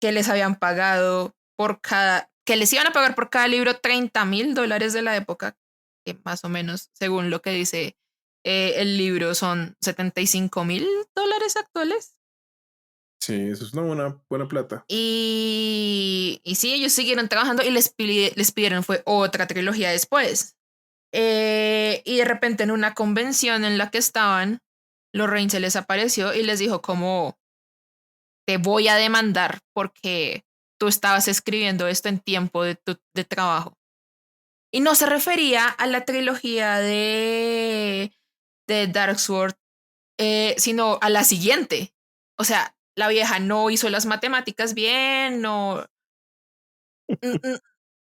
que les habían pagado por cada, que les iban a pagar por cada libro $30,000 de la época, que más o menos, según lo que dice el libro, son $75,000 actuales. Sí, eso es una buena plata. Y sí, ellos siguieron trabajando y les pidieron fue otra trilogía después. Y de repente en una convención en la que estaban, Lorraine se les apareció y les dijo como, te voy a demandar porque tú estabas escribiendo esto en tiempo de trabajo. Y no se refería a la trilogía de Darksword, sino a la siguiente. O sea, la vieja no hizo las matemáticas bien, no,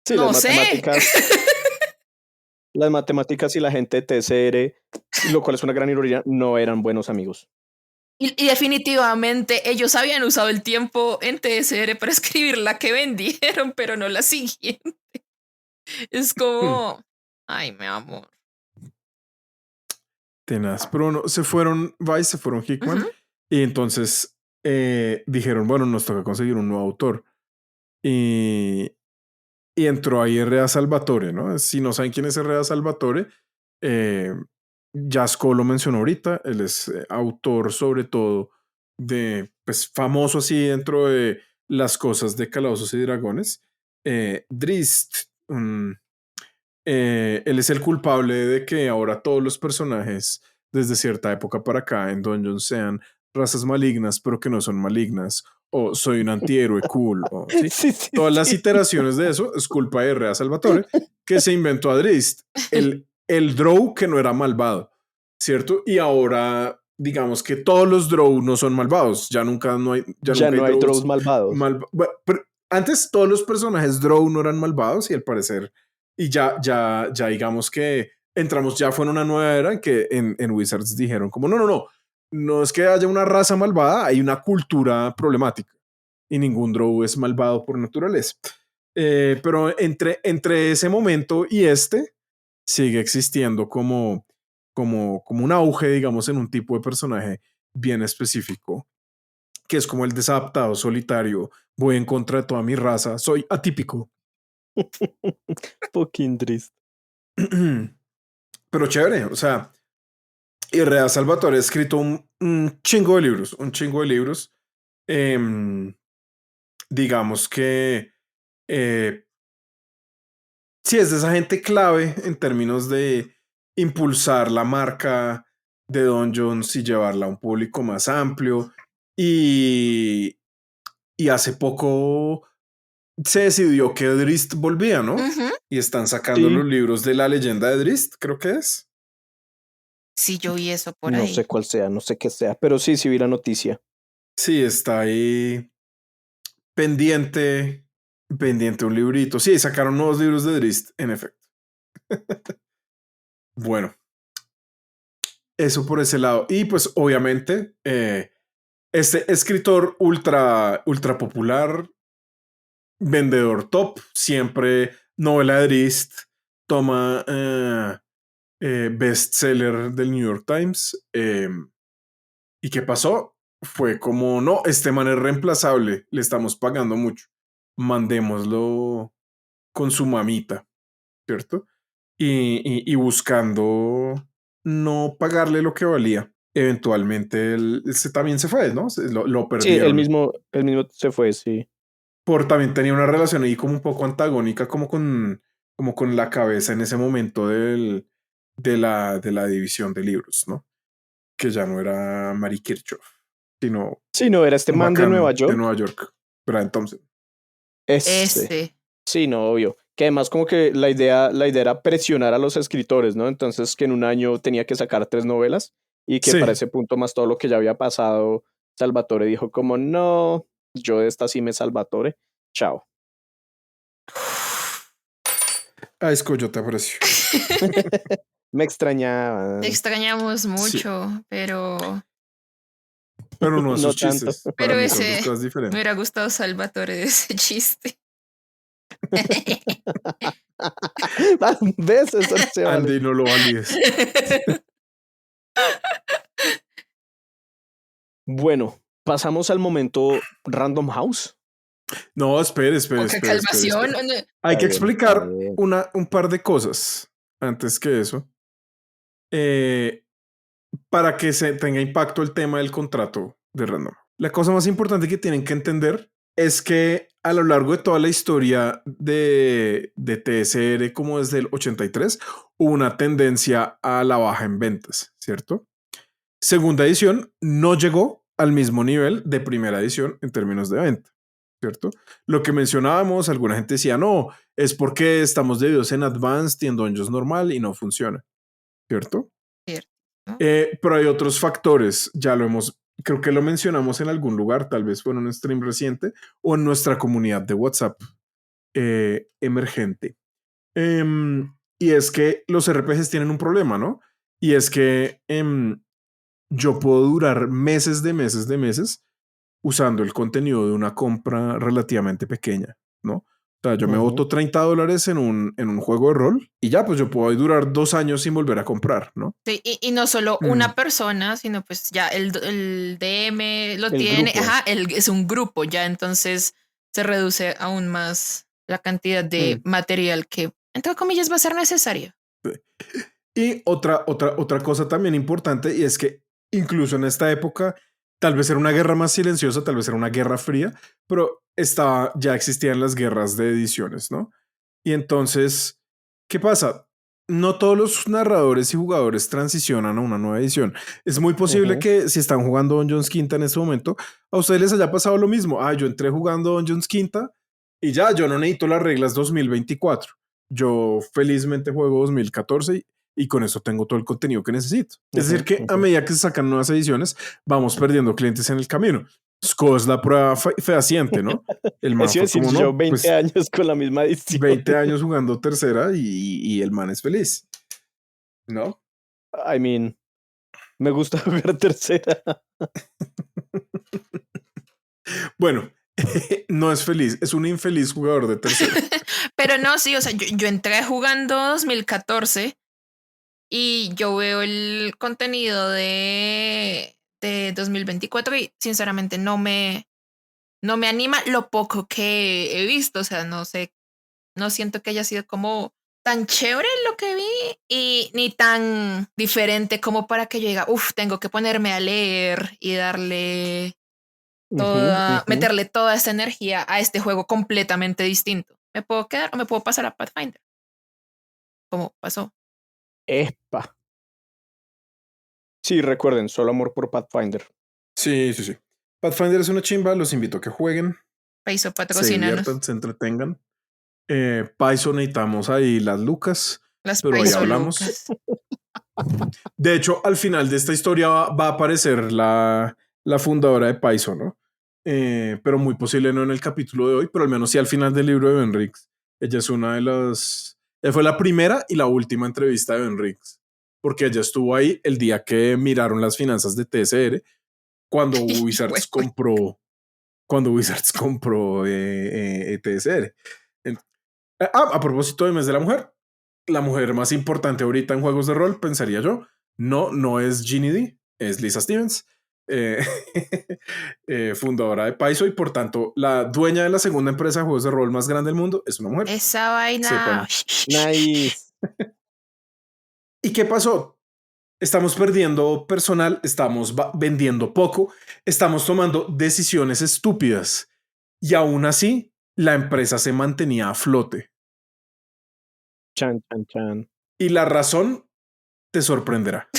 Sí, no sé. las matemáticas y la gente de TCR, lo cual es una gran ironía, no eran buenos amigos. Y definitivamente ellos habían usado el tiempo en TSR para escribir la que vendieron, pero no la siguiente. Es Hmm, como, ay, mi amor. tenaz. Pero no, se fueron Weiss, se fueron Hickman. Ujú. Y entonces dijeron, bueno, nos toca conseguir un nuevo autor. Y, y entró ahí R.A. Salvatore, ¿no? Si no saben quién es R.A. Salvatore, eh, Jasco lo mencionó ahorita, él es autor sobre todo de, pues famoso así dentro de las cosas de Calabozos y Dragones. Drist, él es el culpable de que ahora todos los personajes desde cierta época para acá en Dungeons sean razas malignas, pero que no son malignas, o soy un antihéroe cool, o sí. Sí, sí, Todas las sí. iteraciones de eso es culpa de R.A. Salvatore, que se inventó a Drist, el Drow que no era malvado, ¿cierto? Y ahora, digamos que todos los Drow no son malvados, ya Ya nunca hay no hay Drows Drows malvados. antes todos los personajes Drow no eran malvados y al parecer y ya digamos que entramos, ya fue en una nueva era en que en Wizards dijeron como, no es que haya una raza malvada, hay una cultura problemática y ningún Drow es malvado por naturaleza. Pero entre ese momento y este, sigue existiendo como un auge, digamos, en un tipo de personaje bien específico, que es como el desadaptado solitario, voy en contra de toda mi raza, soy atípico. Fucking triste. Pero chévere, o sea, Irrea Salvatore ha escrito un chingo de libros, un chingo de libros. Em, digamos que eh, sí es de esa gente clave en términos de impulsar la marca de Don Jones y llevarla a un público más amplio. Y, y hace poco se decidió que Drist volvía, ¿no? Ujú. Y están sacando Sí, los libros de la leyenda de Drist, creo que es. Sí, yo vi eso por No ahí. sé cuál sea, no sé qué sea, pero sí vi la noticia. Sí, está ahí pendiente, pendiente un librito. Sí, sacaron nuevos libros de Drist, en efecto. Bueno, eso por ese lado. Y pues obviamente, este escritor ultra popular, vendedor top, siempre novela de Drist, toma bestseller del New York Times. ¿Y qué pasó? Fue como, no, este man es reemplazable, le estamos pagando mucho, mandémoslo con su mamita, ¿cierto? Y buscando no pagarle lo que valía. Eventualmente él también se fue, ¿no? Lo Sí, perdieron. el mismo se fue, sí. Por también tenía una relación ahí como un poco antagónica, como con la cabeza en ese momento de la división de libros, ¿no? Que ya no era Mary Kirchhoff, sino Sí, no, era este un man de Nueva bacán de York. Nueva York, Brian Thompson. Ese. Ese. Sí, no, obvio. Que además como que la idea era presionar a los escritores, ¿no? Entonces que en un año tenía que sacar 3 novelas y que para Sí, ese punto más todo lo que ya había pasado, Salvatore dijo como, no, yo de esta sí me Salvatore, chao. a Esco, te aprecio. Me Te extrañaba. extrañamos Sí, mucho, pero no a No sus tanto. chistes. Para pero mí son dos ese cosas me diferentes. hubiera gustado Salvatore de ese chiste. ¿Ves? Eso no se vale. Andy, no lo valides. Bueno, pasamos al momento Random House. No, Poca calmación. espere. ¿O no? Hay que Está explicar bien. un par de cosas antes que eso. eh, para que se tenga impacto el tema del contrato de Random. La cosa más importante que tienen que entender es que a lo largo de toda la historia de TSR, como desde el 83, hubo una tendencia a la baja en ventas, ¿cierto? Segunda edición no llegó al mismo nivel de primera edición en términos de venta, ¿cierto? Lo que mencionábamos, alguna gente decía, no, es porque estamos debidos en Advanced y en Dungeons normal y no funciona, ¿cierto? Cierto, ¿no? Pero hay otros factores, ya lo hemos, creo que lo mencionamos en algún lugar, tal vez fue en un stream reciente o en nuestra comunidad de WhatsApp emergente. Y es que los RPGs tienen un problema, ¿no? Y es que yo puedo durar meses de meses usando el contenido de una compra relativamente pequeña, ¿no? O sea, yo me Ujú, boto $30 en un juego de rol y ya, pues yo puedo durar 2 años sin volver a comprar, ¿no? Sí, y no solo Mm, una persona, sino pues ya el DM lo el tiene, grupo. ajá, es un grupo, ya entonces se reduce aún más la cantidad de Mm, material que, entre comillas, va a ser necesario. Y otra cosa también importante, y es que incluso en esta época, tal vez era una guerra más silenciosa, tal vez era una guerra fría, pero ya existían las guerras de ediciones, ¿no? Y entonces, ¿qué pasa? No todos los narradores y jugadores transicionan a una nueva edición. Es muy posible ujú. que si están jugando Dungeons Quinta en este momento, a ustedes les haya pasado lo mismo. Ah, yo entré jugando Dungeons Quinta y ya, yo no necesito las reglas 2024. Yo felizmente juego 2014 y con eso tengo todo el contenido que necesito. Es decir, Ujú, que a ujú. medida que se sacan nuevas ediciones, vamos perdiendo clientes en el camino. Sco es la prueba fehaciente, ¿no? El man Eso iba a fue decir como, yo no, 20 pues años con la misma edición. 20 años jugando tercera y el man es feliz, ¿no? I mean, me gusta jugar tercera. Bueno, no es feliz, es un infeliz jugador de tercera. Pero no, sí, o sea, yo entré jugando 2014 y yo veo el contenido de 2024 y sinceramente no me anima lo poco que he visto, o sea, no sé, no siento que haya sido como tan chévere lo que vi y ni tan diferente como para que yo diga, uff, tengo que ponerme a leer y darle Ujú, ujú. meterle toda esa energía a este juego completamente distinto. Me puedo quedar o me puedo pasar a Pathfinder, como pasó. Epa. Sí, recuerden, solo amor por Pathfinder. Sí, sí, sí. Pathfinder es una chimba, los invito a que jueguen, Paiso, se patrocínanos. diviertan, se entretengan. Paiso necesitamos ahí las lucas, Las pero ahí Paiso hablamos. Lucas. De hecho, al final de esta historia va a aparecer la fundadora de Paizo, ¿no? Pero muy posible no en el capítulo de hoy, pero al menos sí al final del libro de Ben Riggs. Ella es una de las... Ella fue la primera y la última entrevista de Ben Riggs, porque ella estuvo ahí el día que miraron las finanzas de TSR cuando Wizards Pues, compró, TSR. A propósito del mes de la mujer más importante ahorita en juegos de rol, pensaría yo, no es Ginny D, es Lisa Stevens, eh, fundadora de Paizo y por tanto la dueña de la segunda empresa de juegos de rol más grande del mundo es una mujer. esa vaina. Sepan. Nice. ¿Y qué pasó? Estamos perdiendo personal, estamos vendiendo poco, estamos tomando decisiones estúpidas y aún así la empresa se mantenía a flote. Chan, chan, chan. Y la razón te sorprenderá.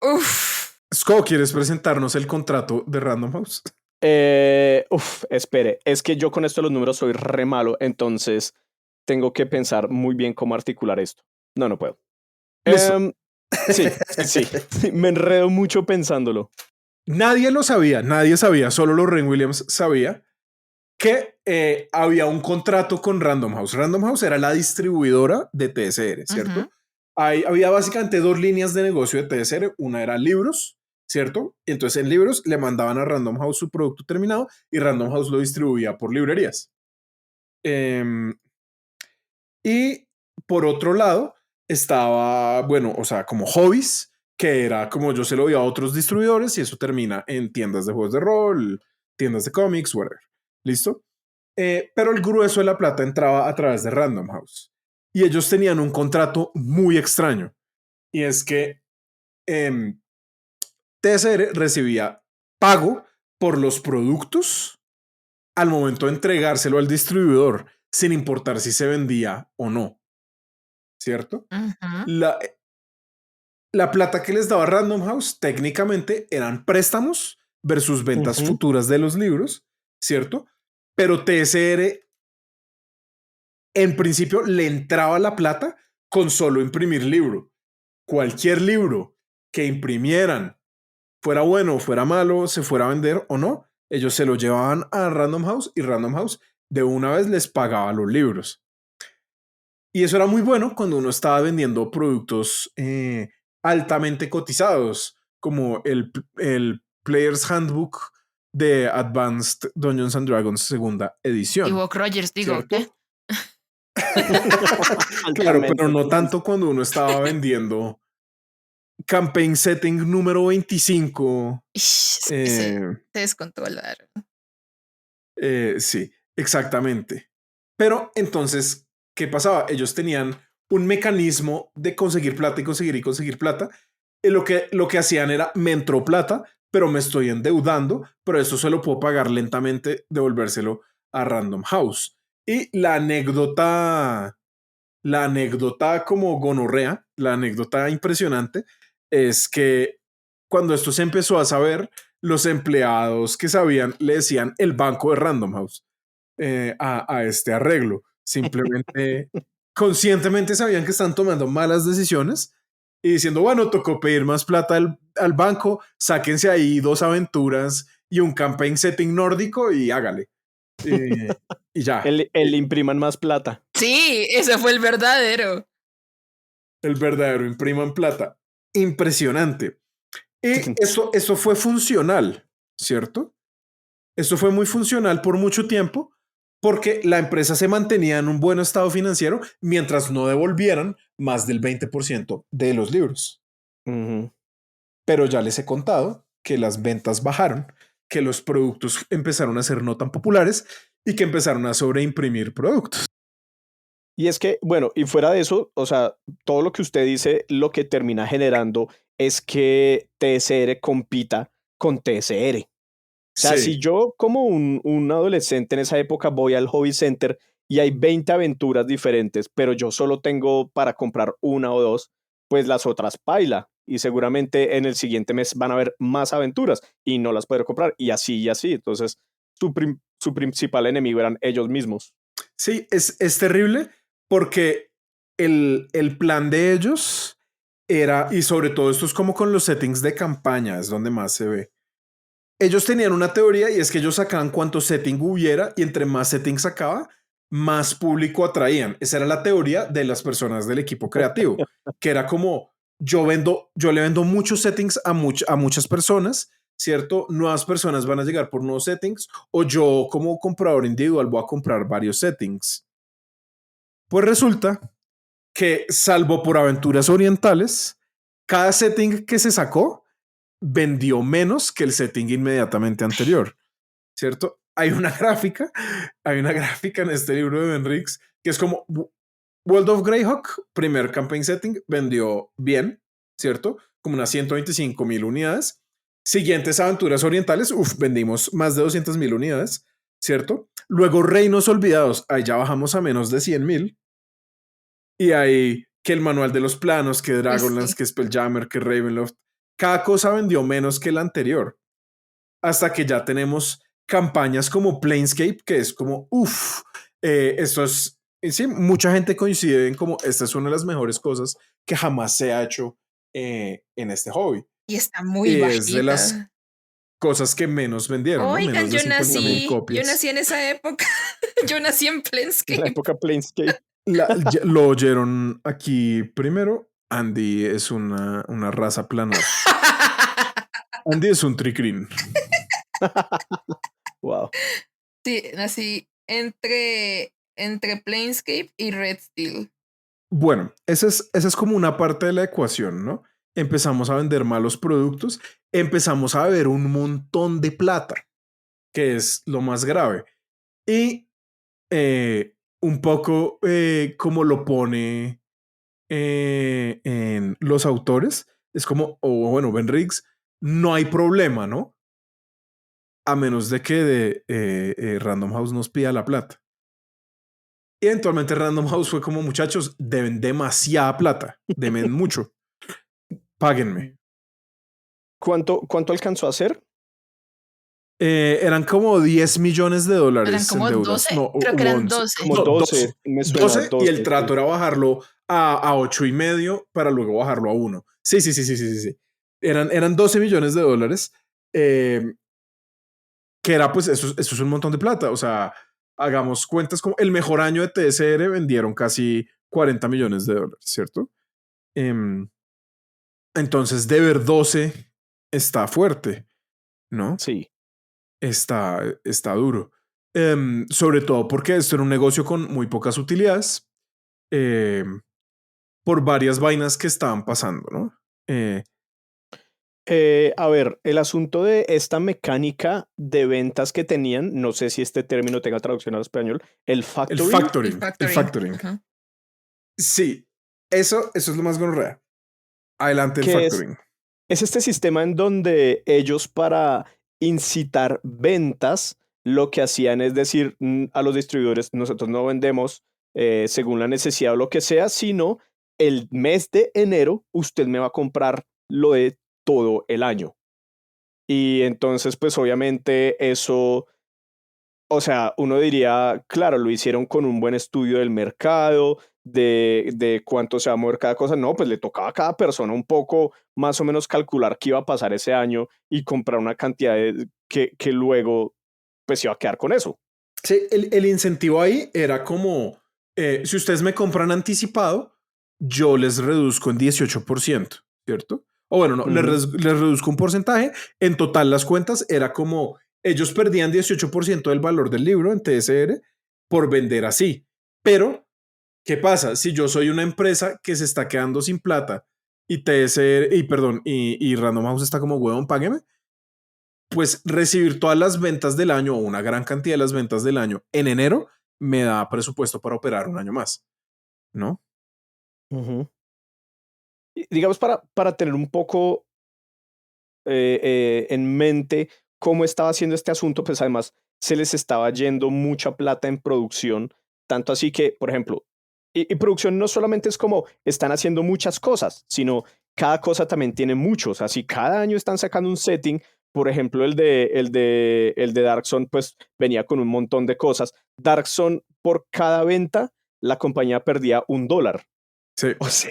Uf. Sko, ¿quieres presentarnos el contrato de Random House? Espere, es que yo con esto de los números soy re malo, entonces tengo que pensar muy bien cómo articular esto. No puedo. Listo. Sí, me enredo mucho pensándolo. Nadie lo sabía, nadie sabía, solo Lorraine Williams sabía que había un contrato con Random House. Random House era la distribuidora de TSR, ¿cierto? Ujú. Había básicamente dos líneas de negocio de TSR. Una era libros, ¿cierto? Y entonces en libros le mandaban a Random House su producto terminado y Random House lo distribuía por librerías. Y por otro lado estaba, bueno, o sea, como hobbies, que era como yo se lo vi a otros distribuidores y eso termina en tiendas de juegos de rol, tiendas de cómics, whatever. ¿Listo? Pero el grueso de la plata entraba a través de Random House. Y ellos tenían un contrato muy extraño. Y es que TSR recibía pago por los productos al momento de entregárselo al distribuidor, sin importar si se vendía o no. ¿Cierto? Ujú. La, la plata que les daba Random House técnicamente eran préstamos versus ventas Ujú. futuras de los libros, ¿cierto? Pero TSR en principio le entraba la plata con solo imprimir libro. Cualquier libro que imprimieran, fuera bueno o fuera malo, se fuera a vender o no, ellos se lo llevaban a Random House y Random House de una vez les pagaba los libros. Y eso era muy bueno cuando uno estaba vendiendo productos altamente cotizados, como el Player's Handbook de Advanced Dungeons and Dragons segunda Y edición, Buck Rogers, digo, ¿qué? ¿cierto? Claro, pero Altamente no tanto cotizado. cuando uno estaba vendiendo Campaign Setting número 25. Ish, es que eh, se descontrolaron. sí, exactamente. Pero entonces, ¿qué pasaba? Ellos tenían un mecanismo de conseguir plata y conseguir plata. Y lo que hacían era, me entró plata, pero me estoy endeudando, pero eso se lo puedo pagar lentamente, devolvérselo a Random House. Y la anécdota como gonorrea, la anécdota impresionante, es que cuando esto se empezó a saber, los empleados que sabían le decían el banco de Random House a este arreglo. Simplemente, conscientemente sabían que están tomando malas decisiones y diciendo, bueno, tocó pedir más plata al banco, sáquense ahí 2 aventuras y un campaign setting nórdico y hágale. Y ya, El impriman más plata. Sí, ese fue el verdadero. el verdadero impriman plata. Impresionante. Y eso fue funcional, ¿cierto? Esto fue muy funcional por mucho tiempo porque la empresa se mantenía en un buen estado financiero mientras no devolvieran más del 20% de los libros. Ujú. Pero ya les he contado que las ventas bajaron, que los productos empezaron a ser no tan populares y que empezaron a sobreimprimir productos. Y es que, bueno, y fuera de eso, o sea, todo lo que usted dice, lo que termina generando es que TSR compita con TSR. O sea, si Sí, yo como un adolescente en esa época voy al hobby center y hay 20 aventuras diferentes, pero yo solo tengo para comprar una o dos, pues las otras paila. Y seguramente en el siguiente mes van a haber más aventuras y no las podré comprar. Y así y así. Entonces, su principal enemigo eran ellos mismos. Sí, es terrible porque el plan de ellos era, y sobre todo esto es como con los settings de campaña, es donde más se ve. Ellos tenían una teoría y es que ellos sacaban cuantos settings hubiera y entre más settings sacaba, más público atraían. Esa era la teoría de las personas del equipo creativo, que era como yo le vendo muchos settings a muchas personas, ¿cierto? Nuevas personas van a llegar por nuevos settings o yo como comprador individual voy a comprar varios settings. Pues resulta que salvo por aventuras orientales, cada setting que se sacó vendió menos que el setting inmediatamente anterior, ¿cierto? Hay una gráfica en este libro de Ben Riggs que es como World of Greyhawk, primer campaign setting, vendió bien, ¿cierto? Como unas 125,000 unidades. Siguientes aventuras orientales, vendimos más de 200,000 unidades, ¿cierto? Luego Reinos Olvidados, ahí ya bajamos a menos de 100,000. Y ahí que el manual de los planos, que Dragonlance, Sí. que Spelljammer, que Ravenloft, cada cosa vendió menos que la anterior. Hasta que ya tenemos campañas como Planescape, que es como, esto es, sí, mucha gente coincide en como, esta es una de las mejores cosas que jamás se ha hecho en este hobby. Y está muy Y es de las bajita. cosas que menos vendieron, ¿no? Oigan, Menos de yo 50,000 nací, yo copias. nací en esa época. Yo nací en En la Planescape. época Planescape. Lo oyeron aquí primero. Andy es una raza planar. Andy es un tricrin. Wow. Sí, nací entre Planescape y Red Steel. Bueno, esa es como una parte de la ecuación, ¿no? Empezamos a vender malos productos, empezamos a ver un montón de plata, que es lo más grave. Y un poco como lo pone en los autores, es como, bueno, Ben Riggs, no hay problema, ¿no? A menos de que Random House nos pida la plata. Y eventualmente Random House fue como, muchachos, deben demasiada plata, deben mucho, páguenme. ¿Cuánto alcanzó a hacer? Eran como 10 millones de Eran dólares en como deudas. 12, No, creo que u eran 11. 12. Como No, 12, me suena 12 y 12, el trato sí. era bajarlo a 8,5 para luego bajarlo a 1. Sí, sí, sí, sí, sí, sí. Eran 12 millones de dólares. Que era pues eso es un montón de plata. O sea, hagamos cuentas como el mejor año de TSR vendieron casi 40 millones de dólares, ¿cierto? Entonces, de ver 12 está fuerte, ¿no? Sí. Está duro. Sobre todo porque esto era un negocio con muy pocas utilidades por varias vainas que estaban pasando, ¿no? A ver, el asunto de esta mecánica de ventas que tenían, no sé si este término tenga traducción al español, el El factoring. factoring. El Factoring. factoring. Ajá. Sí, eso es lo más gonorrea. Adelante el Que es, factoring. es este sistema en donde ellos para incitar ventas, lo que hacían es decir a los distribuidores, nosotros no vendemos según la necesidad o lo que sea, sino el mes de enero usted me va a comprar lo de todo el año. Y entonces, pues obviamente eso, o sea, uno diría, claro, lo hicieron con un buen estudio del mercado, de cuánto se va a mover cada cosa. No, pues le tocaba a cada persona un poco más o menos calcular qué iba a pasar ese año y comprar una cantidad que luego pues iba a quedar con eso. Sí, el incentivo ahí era como, si ustedes me compran anticipado, yo les reduzco en 18%, ¿cierto? O bueno, no, Ujú. les reduzco un porcentaje. En total las cuentas era como, ellos perdían 18% del valor del libro en TSR por vender así. Pero, ¿qué pasa? Si yo soy una empresa que se está quedando sin plata y TSR, y Random House está como, huevón, págueme, pues recibir todas las ventas del año o una gran cantidad de las ventas del año en enero me da presupuesto para operar un año más, ¿no? Ujú. Y digamos, para tener un poco en mente cómo estaba haciendo este asunto, pues además se les estaba yendo mucha plata en producción, tanto así que, por ejemplo, y producción no solamente es como están haciendo muchas cosas, sino cada cosa también tiene muchos, así cada año están sacando un setting, por ejemplo, el de Dark Zone, pues venía con un montón de cosas. Dark Zone, por cada venta, la compañía perdía $1. Sí. O sea,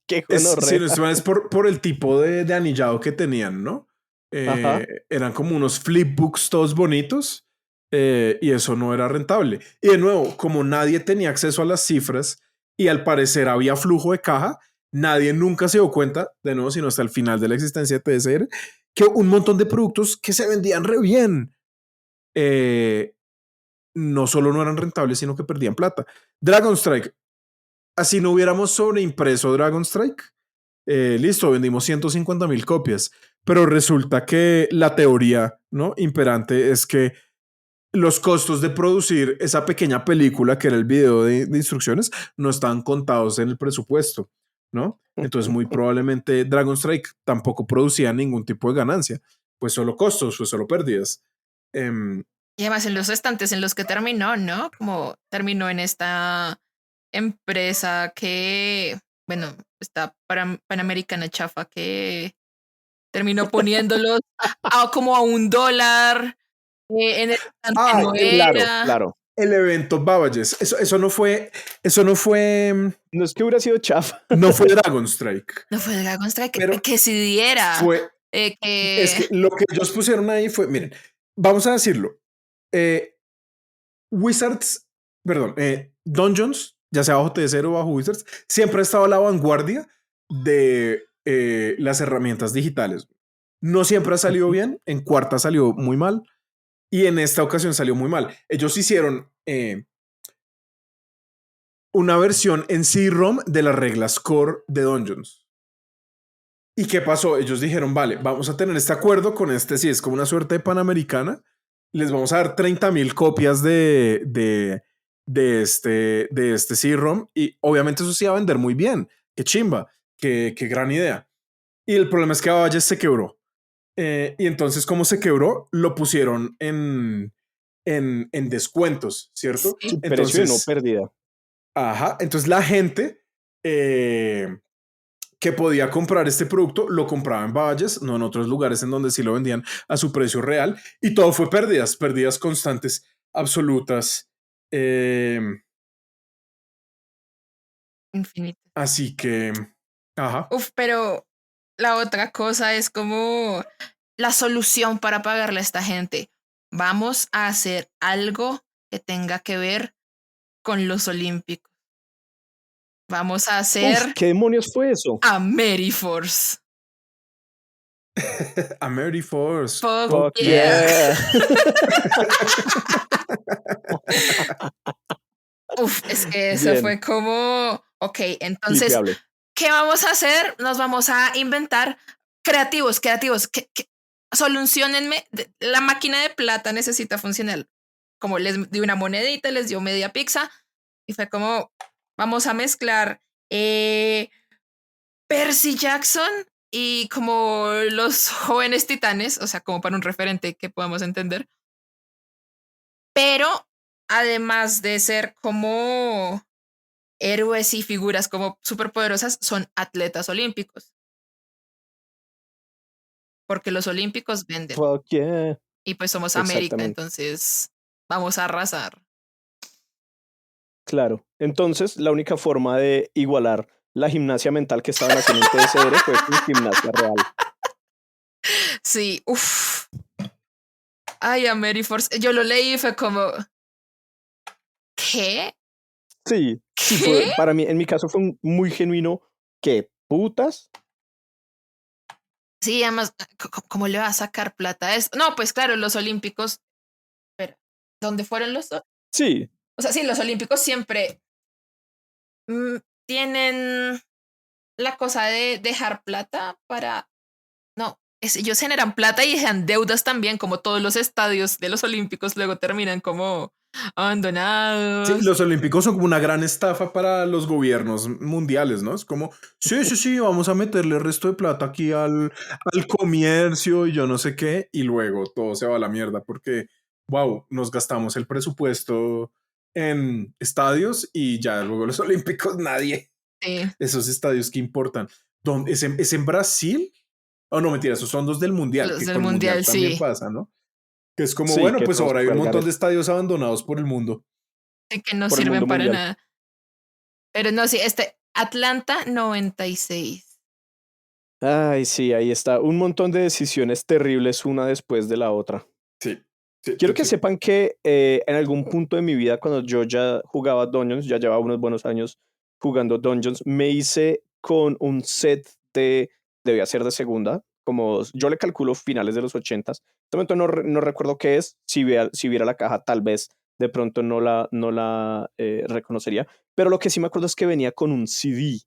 qué Sí, gonorrea. no, es por el tipo de anillado que tenían, ¿no? Ajá. Eran como unos flipbooks todos bonitos y eso no era rentable. Y de nuevo, como nadie tenía acceso a las cifras y al parecer había flujo de caja, nadie nunca se dio cuenta, de nuevo, sino hasta el final de la existencia de TSR, que un montón de productos que se vendían re bien no solo no eran rentables, sino que perdían plata. Dragon Strike, así no hubiéramos sobreimpreso Dragon Strike, listo, vendimos 150,000 copias, pero resulta que la teoría, ¿no?, imperante es que los costos de producir esa pequeña película que era el video de instrucciones no estaban contados en el presupuesto, ¿no? Entonces muy probablemente Dragon Strike tampoco producía ningún tipo de ganancia, pues solo costos, pues solo pérdidas. Y además en los estantes en los que terminó, ¿no? Como terminó en esta empresa que, bueno, está Panamericana Chafa, que terminó poniéndolos como a $1 en el estante no Claro, era. claro. El evento Babages, eso No es que hubiera sido chafa. no fue Dragon Strike, No fue Dragon Strike, pero que si diera. fue, es Que que lo que ellos pusieron ahí fue, miren, vamos a decirlo, eh, Wizards, perdón, Dungeons, ya sea bajo TD0 o bajo Wizards, siempre ha estado a la vanguardia de las herramientas digitales. No siempre ha salido bien, en cuarta salió muy mal y en esta ocasión salió muy mal. Ellos hicieron una versión en CD-ROM de las reglas core de Dungeons. ¿Y qué pasó? Ellos dijeron, vale, vamos a tener este acuerdo con este, sí, es como una suerte de Panamericana, les vamos a dar 30,000 copias de este CD-ROM y obviamente eso se iba a vender muy bien. Qué chimba, qué gran idea. Y el problema es que Valle se quebró. Y entonces, como se quebró, lo pusieron en descuentos, ¿cierto? sí. Precio de no Entonces, pérdida. ajá, entonces la gente que podía comprar este producto lo compraba en Valles, no en otros lugares en donde sí lo vendían a su precio real y todo fue pérdidas constantes, absolutas. Eh, Infinito. así que, ajá. Uf, pero la otra cosa es como la solución para pagarle a esta gente. Vamos a hacer algo que tenga que ver con los olímpicos. Vamos a Uf, hacer ¿qué demonios fue eso? a Meriforce. A Mary Force. Fuck Fuck yeah. yeah. Uf, es que eso Bien, fue como, ok, entonces, clipeable. ¿qué vamos a hacer? Nos vamos a inventar creativos, solucionenme. La máquina de plata necesita funcionar. Como les di una monedita, les dio media pizza y fue como, vamos a mezclar Percy Jackson y como los jóvenes titanes, o sea, como para un referente que podamos entender. Pero además de ser como héroes y figuras como superpoderosas, son atletas olímpicos. Porque los olímpicos venden. Fuck yeah. Y pues somos América, Exactamente. entonces vamos a arrasar. Claro. Entonces, la única forma de igualar la gimnasia mental que estaban haciendo en TSR fue con gimnasia real. Sí, uff. Ay, Ameriforce. Yo lo leí y fue como, ¿qué? Sí, sí, ¿Qué? para mí, en mi caso fue muy genuino. ¿Qué putas? Sí, además, ¿cómo le va a sacar plata a esto? No, pues claro, los olímpicos. Espera, ¿dónde fueron los? Sí, O sea, sí, los olímpicos siempre tienen la cosa de dejar plata para. No, ellos generan plata y dejan deudas también, como todos los estadios de los olímpicos luego terminan como Sí, abandonados. los olímpicos son como una gran estafa para los gobiernos mundiales, ¿no? Es como, sí, vamos a meterle el resto de plata aquí al comercio y yo no sé qué, y luego todo se va a la mierda porque, wow, nos gastamos el presupuesto en estadios y ya luego los olímpicos nadie. Sí. Esos estadios que importan. ¿Dónde? Es en Brasil? Oh, no, mentira, esos son dos del Mundial, Los que del con el Mundial mundial, también sí. pasa, ¿no? Que es como, Sí, bueno, que pues todos ahora hay un juegan montón de estadios abandonados por el mundo. Sí, que no por el sirven mundo para mundial. nada. Pero no, sí, Atlanta 96. Ay, sí, ahí está. Un montón de decisiones terribles una después de la otra. Sí, sí, Quiero sí, que sí. sepan que en algún punto de mi vida, cuando yo ya jugaba Dungeons, ya llevaba unos buenos años jugando Dungeons, me hice con un set debía ser de segunda, como yo le calculo finales de los 80s. En este momento no recuerdo qué es, si viera la caja tal vez de pronto no la reconocería, pero lo que sí me acuerdo es que venía con un CD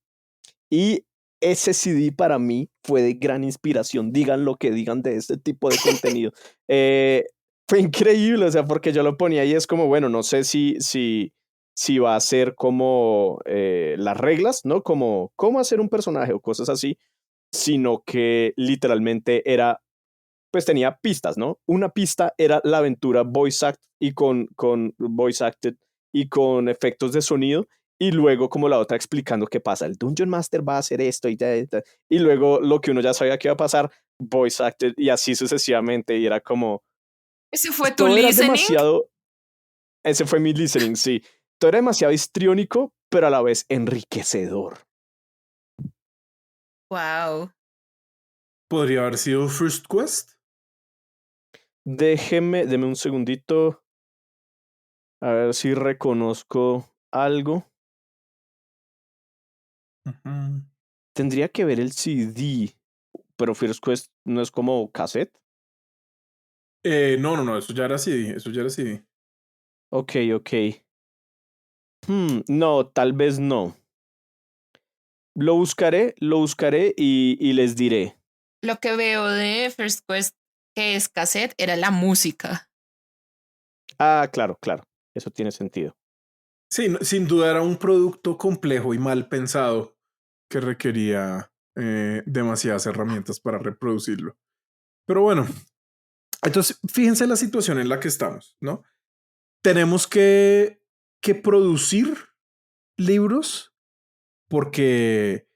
y ese CD para mí fue de gran inspiración, digan lo que digan de este tipo de contenido. Eh, Fue increíble, o sea, porque yo lo ponía y es como, bueno, no sé si va a ser como las reglas, ¿no? Como cómo hacer un personaje o cosas así, sino que literalmente era, pues tenía pistas, ¿no? Una pista era la aventura voice act y con voice acted y con efectos de sonido, y luego como la otra explicando qué pasa. El Dungeon Master va a hacer esto y luego lo que uno ya sabía que iba a pasar, voice acted y así sucesivamente. Y era como, ¿Ese fue tu todo era listening? demasiado, ese fue mi listening, sí. Todo era demasiado histriónico, pero a la vez enriquecedor. Wow. Podría haber sido First Quest. Deme un segundito, a ver si reconozco algo. Ujú. Tendría que ver el CD, pero First Quest no es como cassette. No, no, no, eso ya era CD, eso ya era CD. Ok, ok. No, tal vez no. Lo buscaré y les diré. Lo que veo de First Quest, que es cassette, era la música. Ah, claro, claro. Eso tiene sentido. Sí, sin duda era un producto complejo y mal pensado que requería demasiadas herramientas para reproducirlo. Pero bueno, entonces fíjense la situación en la que estamos, ¿no? Tenemos que producir libros porque,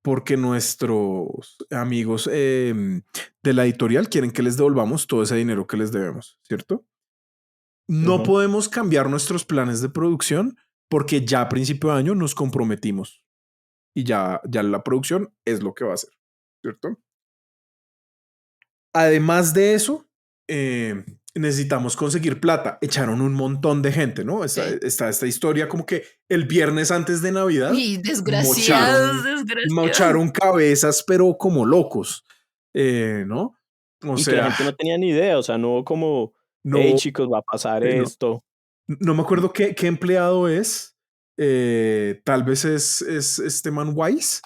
porque nuestros amigos de la editorial quieren que les devolvamos todo ese dinero que les debemos, ¿cierto? No Ujú. podemos cambiar nuestros planes de producción porque ya a principio de año nos comprometimos y ya la producción es lo que va a hacer, ¿cierto? Además de eso, necesitamos conseguir plata. Echaron un montón de gente, ¿no? Sí. Está esta historia como que el viernes antes de Navidad Uy, desgraciados, mocharon, desgraciados. mocharon cabezas, pero como locos, ¿no? O Y que la sea, gente no tenía ni idea, o sea, no hubo como, hey no, chicos, va a pasar no, esto. no me acuerdo qué empleado es. Tal vez es este man Wise,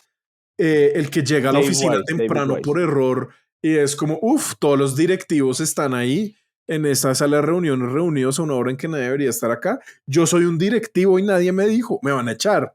el que llega a la oficina David temprano Wise. por error y es como, uff, todos los directivos están ahí en esta sala de reuniones reunidos a una hora en que nadie debería estar acá. Yo soy un directivo y nadie me dijo, me van a echar.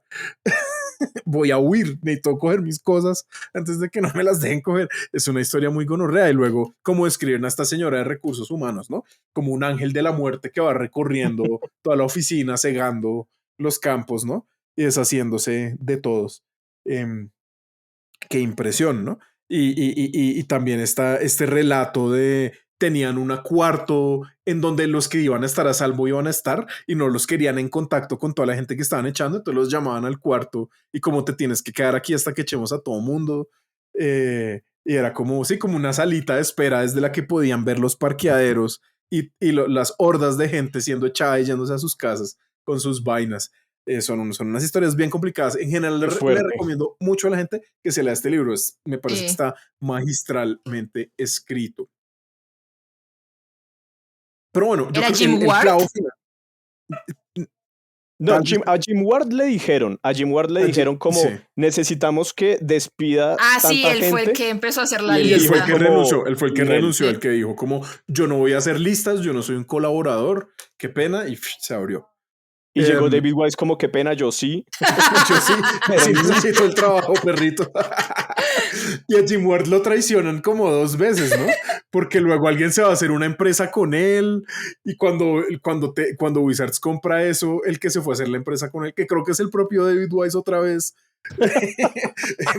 Voy a huir, necesito coger mis cosas antes de que no me las dejen coger. Es una historia muy gonorrea. Y luego, como describen a esta señora de recursos humanos, ¿no? Como un ángel de la muerte que va recorriendo toda la oficina, cegando los campos, ¿no? Y deshaciéndose de todos. Qué impresión, ¿no? Y también está este relato de tenían un cuarto en donde los que iban a estar a salvo iban a estar y no los querían en contacto con toda la gente que estaban echando, entonces los llamaban al cuarto y como te tienes que quedar aquí hasta que echemos a todo mundo. Y era como, sí, como una salita de espera desde la que podían ver los parqueaderos las hordas de gente siendo echada y yéndose a sus casas con sus vainas. Son unas historias bien complicadas. En general, Qué le fuerte. recomiendo mucho a la gente que se lea este libro. Me parece que Sí. está magistralmente escrito. Pero bueno, yo ¿Era creo que Jim el Ward? clavo final, No, tal vez, A Jim Ward le dijeron, como sí. necesitamos que despida Ah, sí, tanta él fue el gente que empezó a hacer la y él Y él fue dijo el que lista. renunció, como él fue el que Nel. renunció, el Sí. que dijo como yo no voy a hacer listas, yo no soy un colaborador, qué pena, y se abrió. Y llegó Em, David Wise como qué pena, yo sí, yo sí, pero sí no. necesito el trabajo, perrito. Y a Jim Ward lo traicionan como dos veces, ¿no? Porque luego alguien se va a hacer una empresa con él y cuando Wizards compra eso, el que se fue a hacer la empresa con él, que creo que es el propio David Wise otra vez,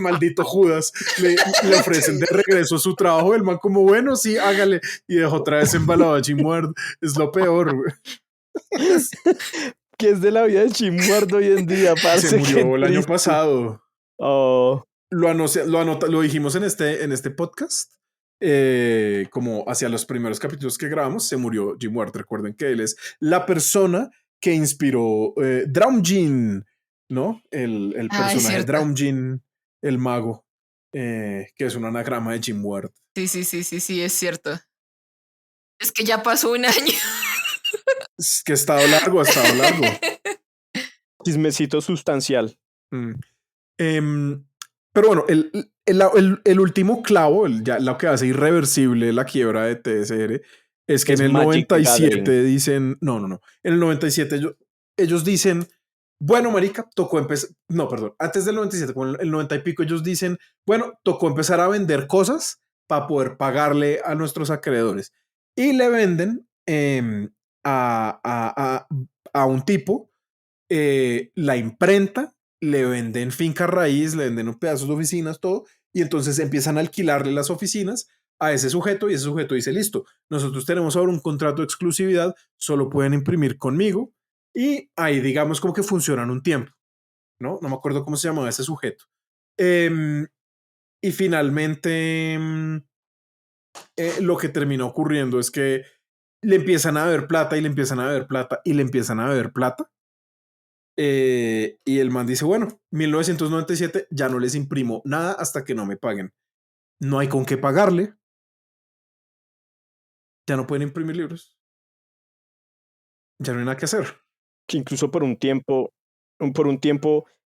Maldito Judas, le ofrecen de regreso su trabajo, el man como, bueno, sí, hágale, y dejó otra vez embalado a Jim Ward, es lo peor, güey. ¿Qué es de la vida de Jim Ward hoy en día, parce? Se murió Qué el año triste. pasado. Oh, Lo dijimos en este podcast, como hacia los primeros capítulos que grabamos, se murió Jim Ward. Recuerden que él es la persona que inspiró Draumjin, ¿no? El Ah, es personaje cierto. Draumjin, el mago, que es un anagrama de Jim Ward. Sí, es cierto. Es que ya pasó un año. Es que ha estado largo, ha estado largo. chismecito sustancial. Mm. Pero bueno, el último clavo, ya lo que hace irreversible la quiebra de TSR, es que Es en el Magic 97 Gathering. dicen, no, en el 97 ellos dicen, bueno, marica, tocó empezar, no, perdón, antes del 97, con el 90 y pico, ellos dicen, bueno, tocó empezar a vender cosas para poder pagarle a nuestros acreedores. Y le venden a un tipo la imprenta, le venden finca raíz, le venden un pedazo de oficinas, todo, y entonces empiezan a alquilarle las oficinas a ese sujeto y ese sujeto dice, listo, nosotros tenemos ahora un contrato de exclusividad, solo pueden imprimir conmigo y ahí digamos como que funcionan un tiempo, ¿no? No me acuerdo cómo se llamaba ese sujeto. Y finalmente lo que terminó ocurriendo es que le empiezan a ver plata y le empiezan a ver plata y le empiezan a ver plata. Y el man dice, bueno, 1997 ya no les imprimo nada hasta que no me paguen. No hay con qué pagarle. Ya no pueden imprimir libros. Ya no hay nada que hacer. Que incluso por un tiempo,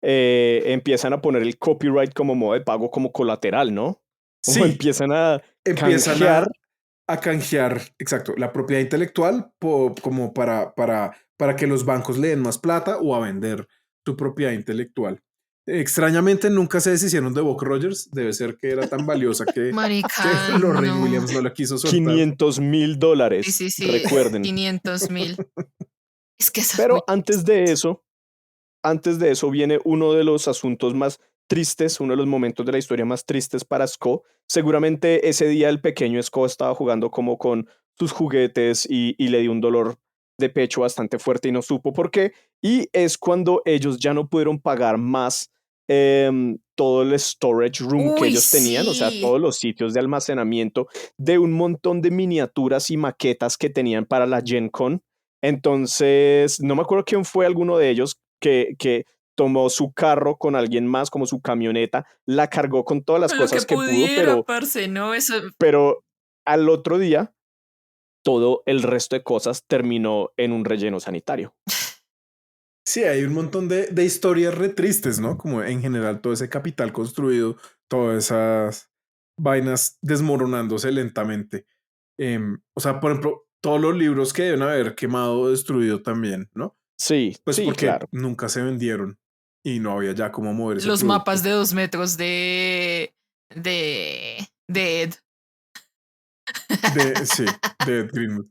empiezan a poner el copyright como modo de pago como colateral, ¿no? Como Sí, empiezan a empiezan canjear. a canjear, exacto, la propiedad intelectual como para que los bancos le den más plata o a vender su propiedad intelectual. Extrañamente nunca se deshicieron de Buck Rogers. Debe ser que era tan valiosa que Marica, Lorraine no. Williams no la quiso soltar. $500,000, Sí, recuerden. 500,000. Es que eso es muy Pero antes de eso viene uno de los asuntos más tristes, uno de los momentos de la historia más tristes para Sko. Seguramente ese día el pequeño Sko estaba jugando como con sus juguetes y le dio un dolor de pecho bastante fuerte y no supo por qué. Y es cuando ellos ya no pudieron pagar más todo el storage room que Uy, ellos tenían, o sea, sí. todos los sitios de almacenamiento de un montón de miniaturas y maquetas que tenían para la Gen Con. Entonces, no me acuerdo quién fue alguno de ellos que tomó su carro con alguien más, como su camioneta, la cargó con todas las Con lo que cosas que pudo, pudiera, parce, ¿no? Eso. pero al otro día todo el resto de cosas terminó en un relleno sanitario. Sí, hay un montón de historias re tristes, ¿no? Como en general todo ese capital construido, todas esas vainas desmoronándose lentamente. O sea, por ejemplo, todos los libros que deben haber quemado o destruido también, ¿no? Sí, Pues sí, porque claro. nunca se vendieron y no había ya cómo mover ese Los mapas producto. de 2 metros de Ed. Sí, de Ed Greenwood.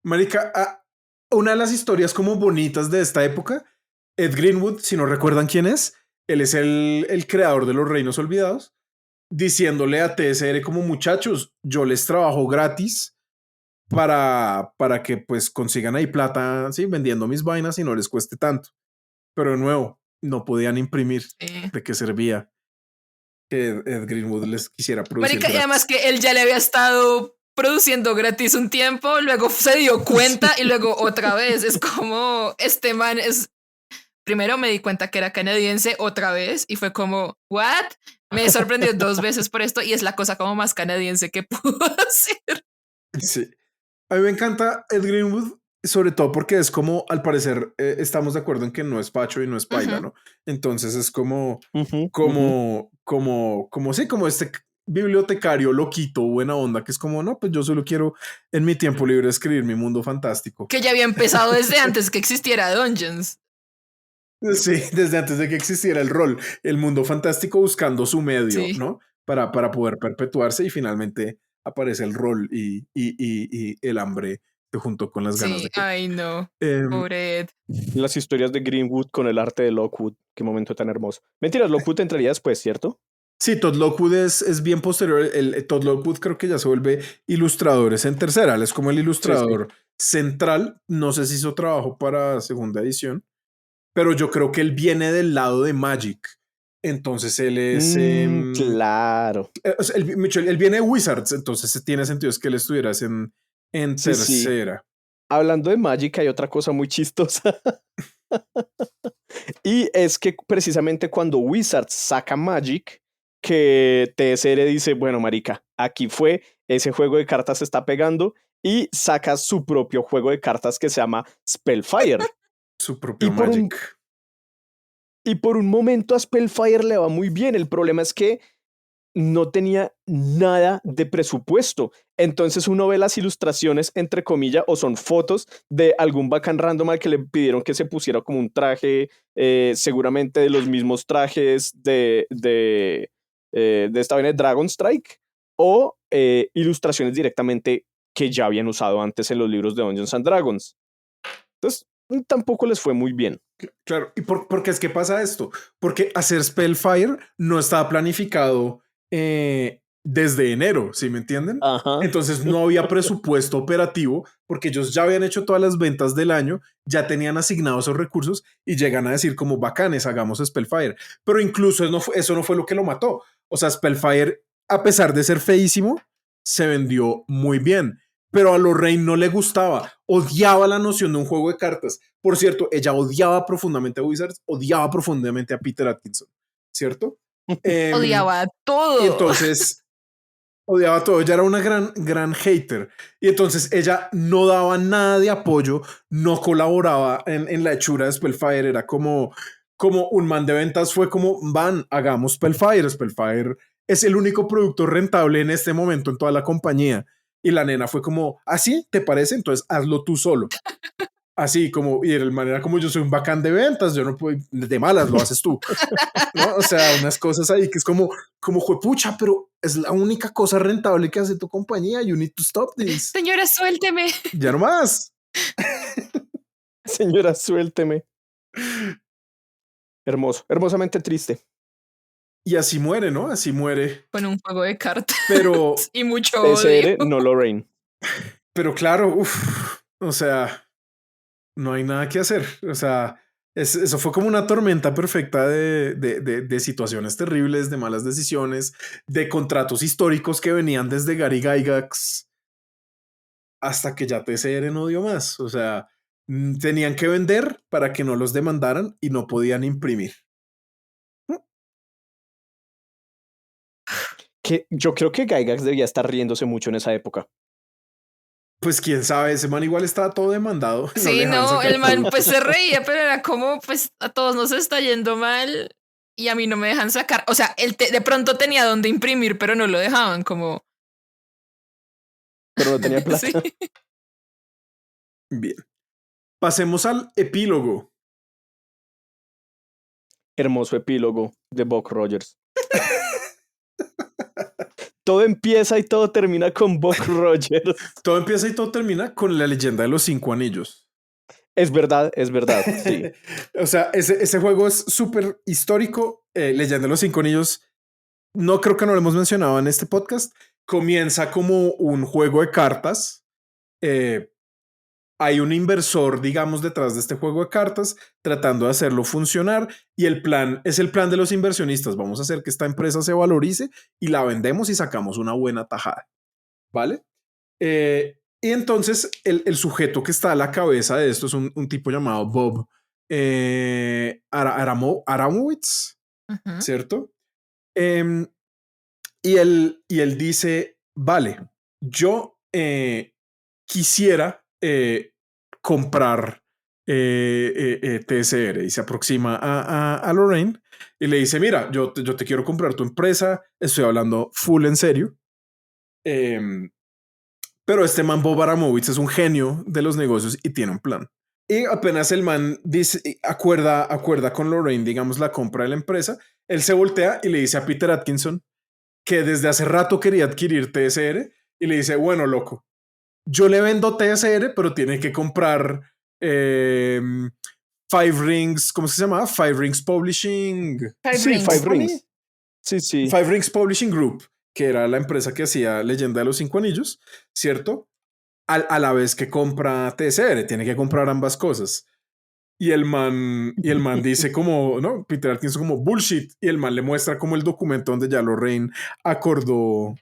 Marica, una de las historias como bonitas de esta época, Ed Greenwood, si no recuerdan quién es, él es el creador de los Reinos Olvidados, diciéndole a TSR como muchachos, yo les trabajo gratis para que pues consigan ahí plata, sí, vendiendo mis vainas y no les cueste tanto. Pero de nuevo, no podían imprimir. Sí. ¿De qué servía que Ed Greenwood les quisiera producir Marica, y además gratis? que él ya le había estado produciendo gratis un tiempo, luego se dio cuenta y luego otra vez. Es como, este man es. Primero me di cuenta que era canadiense otra vez y fue como, ¿what? Me sorprendió 2 veces por esto y es la cosa como más canadiense que pudo hacer. Sí. A mí me encanta Ed Greenwood, sobre todo porque es como, al parecer, estamos de acuerdo en que no es facho y no es paila, Ujú. ¿no? Entonces es como, Ujú, ujú. sí, como este bibliotecario loquito, buena onda, que es como, no, pues yo solo quiero en mi tiempo libre escribir mi mundo fantástico. Que ya había empezado desde antes que existiera Dungeons. Sí, desde antes de que existiera el rol, el mundo fantástico buscando su medio, Sí. ¿no? Para poder perpetuarse y finalmente aparece el rol y el hambre junto con las ganas Sí, de que... ay no, Em, pobre Ed. Las historias de Greenwood con el arte de Lockwood. Qué momento tan hermoso. Mentiras, Lockwood entraría después, ¿cierto? sí, Todd Lockwood es bien posterior. Todd Lockwood creo que ya se vuelve ilustrador, es en tercera, él es como el Sí, sí. ilustrador central. No sé si hizo trabajo para segunda edición, pero yo creo que él viene del lado de Magic. Entonces él es... Claro. o sea, él viene de Wizards, entonces tiene sentido es que él estuvieras en Sí, sí. tercera. Hablando de Magic, hay otra cosa muy chistosa. Y es que precisamente cuando Wizards saca Magic, que TSR dice, bueno, marica, aquí fue, ese juego de cartas se está pegando, y saca su propio juego de cartas que se llama Spellfire. Su Y propio por un, Magic. y por un momento a Spellfire le va muy bien. El problema es que no tenía nada de presupuesto. Entonces uno ve las ilustraciones, entre comillas, o son fotos de algún bacán random al que le pidieron que se pusiera como un traje, seguramente de los mismos trajes de esta vaina de Dragon Strike, o ilustraciones directamente que ya habían usado antes en los libros de Dungeons and Dragons. Entonces, tampoco les fue muy bien. Claro, ¿y por qué es que pasa esto? Porque hacer Spellfire no estaba planificado desde enero, ¿sí me entienden? Ajá. Entonces no había presupuesto operativo porque ellos ya habían hecho todas las ventas del año, ya tenían asignados esos recursos y llegan a decir como bacanes, hagamos Spellfire. Pero incluso eso no fue lo que lo mató. O sea, Spellfire, a pesar de ser feísimo, se vendió muy bien. Pero a Lorraine no le gustaba, odiaba la noción de un juego de cartas. Por cierto, ella odiaba profundamente a Wizards, odiaba profundamente a Peter Atkinson, ¿cierto? Odiaba Y todo. entonces odiaba todo, ella era una gran hater. Y entonces ella no daba nada de apoyo, no colaboraba en la hechura de Spellfire, era como un man de ventas, fue como, hagamos Spellfire. Spellfire es el único producto rentable en este momento en toda la compañía. Y la nena fue como, ¿así te parece? Entonces hazlo tú solo. Así como, y de manera como yo soy un bacán de ventas, yo no puedo, de malas lo haces tú, ¿no? O sea, unas cosas ahí que es como juepucha, pero es la única cosa rentable que hace tu compañía. You need to stop this. Señora, suélteme. Ya no más. Señora, suélteme. Hermoso, hermosamente triste. Y así muere, ¿no? Así muere. Con un juego de cartas Pero, y mucho odio. TSR, no Lorraine. pero claro, o sea, no hay nada que hacer. O sea, eso fue como una tormenta perfecta de situaciones terribles, de malas decisiones, de contratos históricos que venían desde Gary Gygax hasta que ya TCR no dio más. O sea, tenían que vender para que no los demandaran y no podían imprimir. Que yo creo que Gygax debía estar riéndose mucho en esa época. Pues quién sabe, ese man igual estaba todo demandado. No le Sí, dejaban no, sacar el man producto. pues se reía, pero era como, pues a todos nos está yendo mal y a mí no me dejan sacar. O sea, él de pronto tenía donde imprimir, pero no lo dejaban, como. Pero no tenía Sí. plata. Bien. Pasemos al epílogo. Hermoso epílogo de Buck Rogers. Todo empieza y todo termina con Buck Rogers. Todo empieza y todo termina con la leyenda de los 5 anillos. Es verdad, sí. O sea, ese juego es súper histórico. Leyenda de los 5 anillos, no creo que no lo hemos mencionado en este podcast. Comienza como un juego de cartas. Eh, Hay un inversor, digamos, detrás de este juego de cartas tratando de hacerlo funcionar y el plan es el plan de los inversionistas. Vamos a hacer que esta empresa se valorice y la vendemos y sacamos una buena tajada. ¿Vale? Y entonces el sujeto que está a la cabeza de esto es un tipo llamado Bob Aramowitz, Ujú. ¿cierto? Em, y él dice, vale, yo quisiera comprar TSR y se aproxima a Lorraine y le dice, mira, yo te quiero comprar tu empresa, estoy hablando full en serio. Em, pero este man Bob Aramowitz es un genio de los negocios y tiene un plan. Y apenas el man dice, acuerda con Lorraine, digamos, la compra de la empresa, él se voltea y le dice a Peter Atkinson que desde hace rato quería adquirir TSR y le dice, bueno, loco, yo le vendo TSR, pero tiene que comprar Five Rings, ¿cómo se llama? Five Rings Publishing. Sí, Five Company. Rings. Sí. Five Rings Publishing Group, que era la empresa que hacía Leyenda de los Cinco Anillos, ¿cierto? A la vez que compra TSR, tiene que comprar ambas cosas. Y el man dice como, ¿no? Peter Atkinson como bullshit. Y el man le muestra como el documento donde ya Lorraine acordó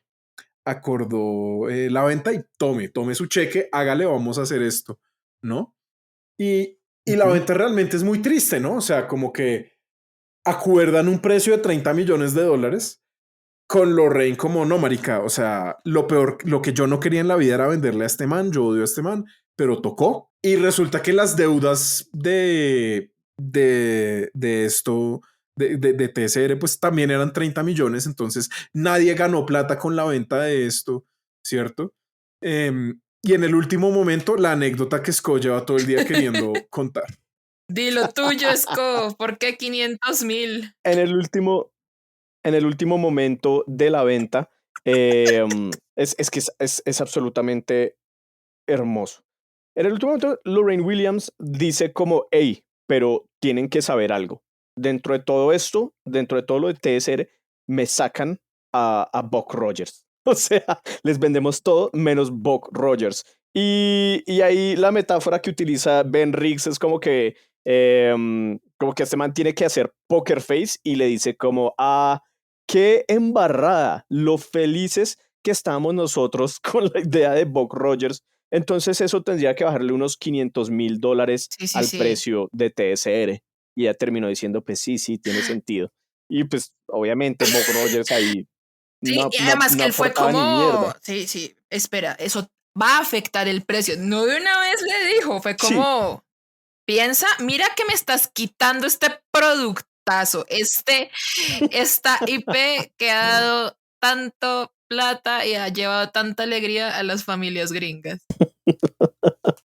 la venta y tome su cheque, hágale, vamos a hacer esto, ¿no? Y la venta realmente es muy triste, ¿no? O sea, como que acuerdan un precio de 30 millones de dólares con Lorraine como, no, marica, o sea, lo peor, lo que yo no quería en la vida era venderle a este man, yo odio a este man, pero tocó. Y resulta que las deudas de esto, de TSR, pues también eran 30 millones, entonces nadie ganó plata con la venta de esto, ¿cierto? Y en el último momento, la anécdota que Scott lleva todo el día queriendo contar. Dilo tuyo, Sco, ¿por qué 500,000? En el último momento de la venta, es que es absolutamente hermoso. En el último momento, Lorraine Williams dice como, hey, pero tienen que saber algo. Dentro de todo esto, dentro de todo lo de TSR, me sacan a Buck Rogers. O sea, les vendemos todo menos Buck Rogers. Y ahí la metáfora que utiliza Ben Riggs es como que este man tiene que hacer poker face y le dice como, qué embarrada, lo felices que estamos nosotros con la idea de Buck Rogers. Entonces eso tendría que bajarle unos $500,000 Sí, al sí. precio de TSR. Y ella terminó diciendo, pues sí, tiene sentido. Y pues obviamente Buck Rogers ahí Sí, no, y no, además que no él fue aportaba ni como, mierda. sí, espera, eso va a afectar el precio. No de una vez le dijo, fue Sí, como, piensa, mira que me estás quitando este productazo, esta IP que ha dado tanto plata y ha llevado tanta alegría a las familias gringas.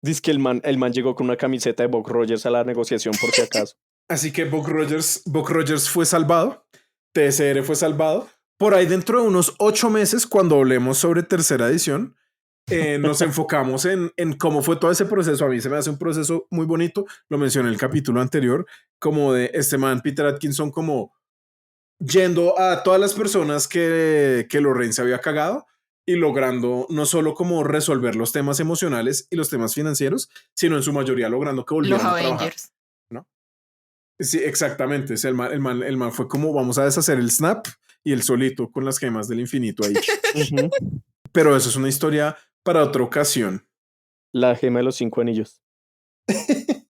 dice que el man llegó con una camiseta de Buck Rogers a la negociación por si acaso. Así que Buck Rogers fue salvado, TSR fue salvado. Por ahí dentro de unos 8 meses, cuando hablemos sobre tercera edición, nos enfocamos en cómo fue todo ese proceso. A mí se me hace un proceso muy bonito, lo mencioné en el capítulo anterior, como de este man Peter Atkinson como yendo a todas las personas que Lorraine se había cagado y logrando no solo como resolver los temas emocionales y los temas financieros, sino en su mayoría logrando que Los volvieran a trabajar, Avengers. ¿no? Sí, exactamente. El man fue como vamos a deshacer el Snap y el solito con las gemas del infinito ahí. Ujú. Pero eso es una historia para otra ocasión. La gema de los 5 anillos.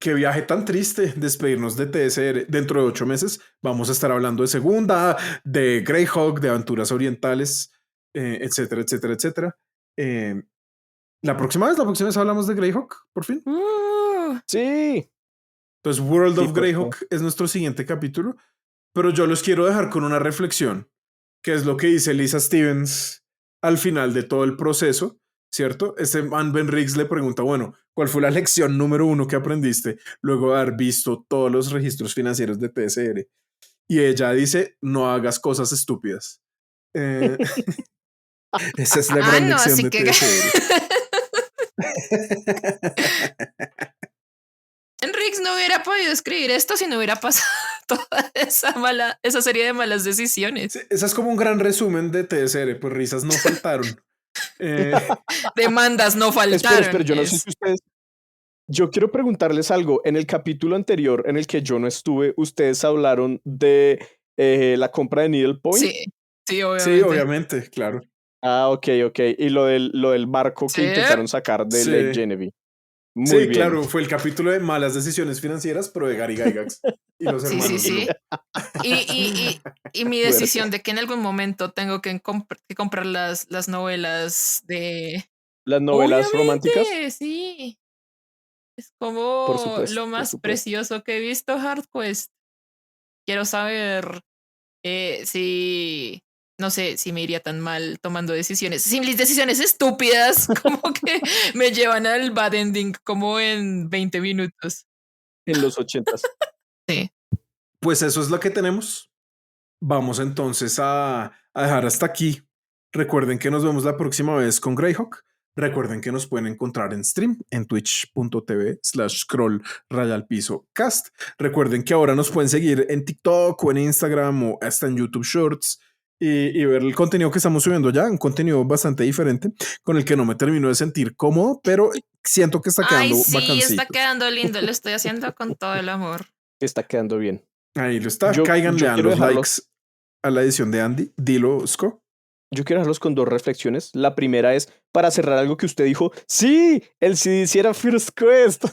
Qué viaje tan triste despedirnos de TSR. Dentro de 8 meses vamos a estar hablando de segunda, de Greyhawk, de aventuras orientales, etcétera, etcétera, etcétera. Eh, la próxima vez hablamos de Greyhawk, por fin. Sí, Entonces, World sí, of por favor. Greyhawk es nuestro siguiente capítulo, pero yo los quiero dejar con una reflexión, que es lo que dice Lisa Stevens al final de todo el proceso, ¿cierto? Este man Ben Riggs le pregunta, bueno, ¿cuál fue la lección número uno que aprendiste luego de haber visto todos los registros financieros de TSR? Y ella dice, no hagas cosas estúpidas. Eh, esa es la gran No, lección así de que TSR. Riggs no hubiera podido escribir esto si no hubiera pasado toda esa serie de malas decisiones. Sí, esa es como un gran resumen de TSR, pues risas no faltaron. Eh, Demandas no Espera, faltaron. yo no sé si ustedes. Yo quiero preguntarles algo. En el capítulo anterior, en el que yo no estuve, ustedes hablaron de la compra de Needle Point. Sí, sí, sí, obviamente. obviamente, claro. Ok. Y lo del barco que Sí, intentaron sacar de Lake Sí. Genevieve. Muy Sí, bien. claro, fue el capítulo de malas decisiones financieras, pero de Gary Gygax y los sí, hermanos sí. Bloom. Y mi Fuerte. decisión de que en algún momento tengo que comprar las novelas de... Las novelas románticas, Obviamente, sí. Es por como supuesto, lo por más supuesto. precioso que he visto, Hardquest. Quiero saber si, no sé, si me iría tan mal tomando decisiones, simples decisiones estúpidas, como que me llevan al bad ending como en 20 minutos. En los 80s. Sí. Pues eso es lo que tenemos. Vamos entonces a dejar hasta aquí. Recuerden que nos vemos la próxima vez con Greyhawk. Recuerden que nos pueden encontrar en stream en twitch.tv/scroll_cast. Recuerden que ahora nos pueden seguir en TikTok o en Instagram o hasta en YouTube Shorts y ver el contenido que estamos subiendo ya, un contenido bastante diferente con el que no me termino de sentir cómodo, pero siento que está Ay, quedando sí, está bacancito. quedando lindo. Lo estoy haciendo con todo el amor. Está quedando bien. Ahí lo está. Yo Cáiganle a quiero los likes dejarlos, a la edición de Andy. Dilo, Sco. yo quiero dejarlos con dos reflexiones. La primera es para cerrar algo que usted dijo. Sí, el CDC era First Quest.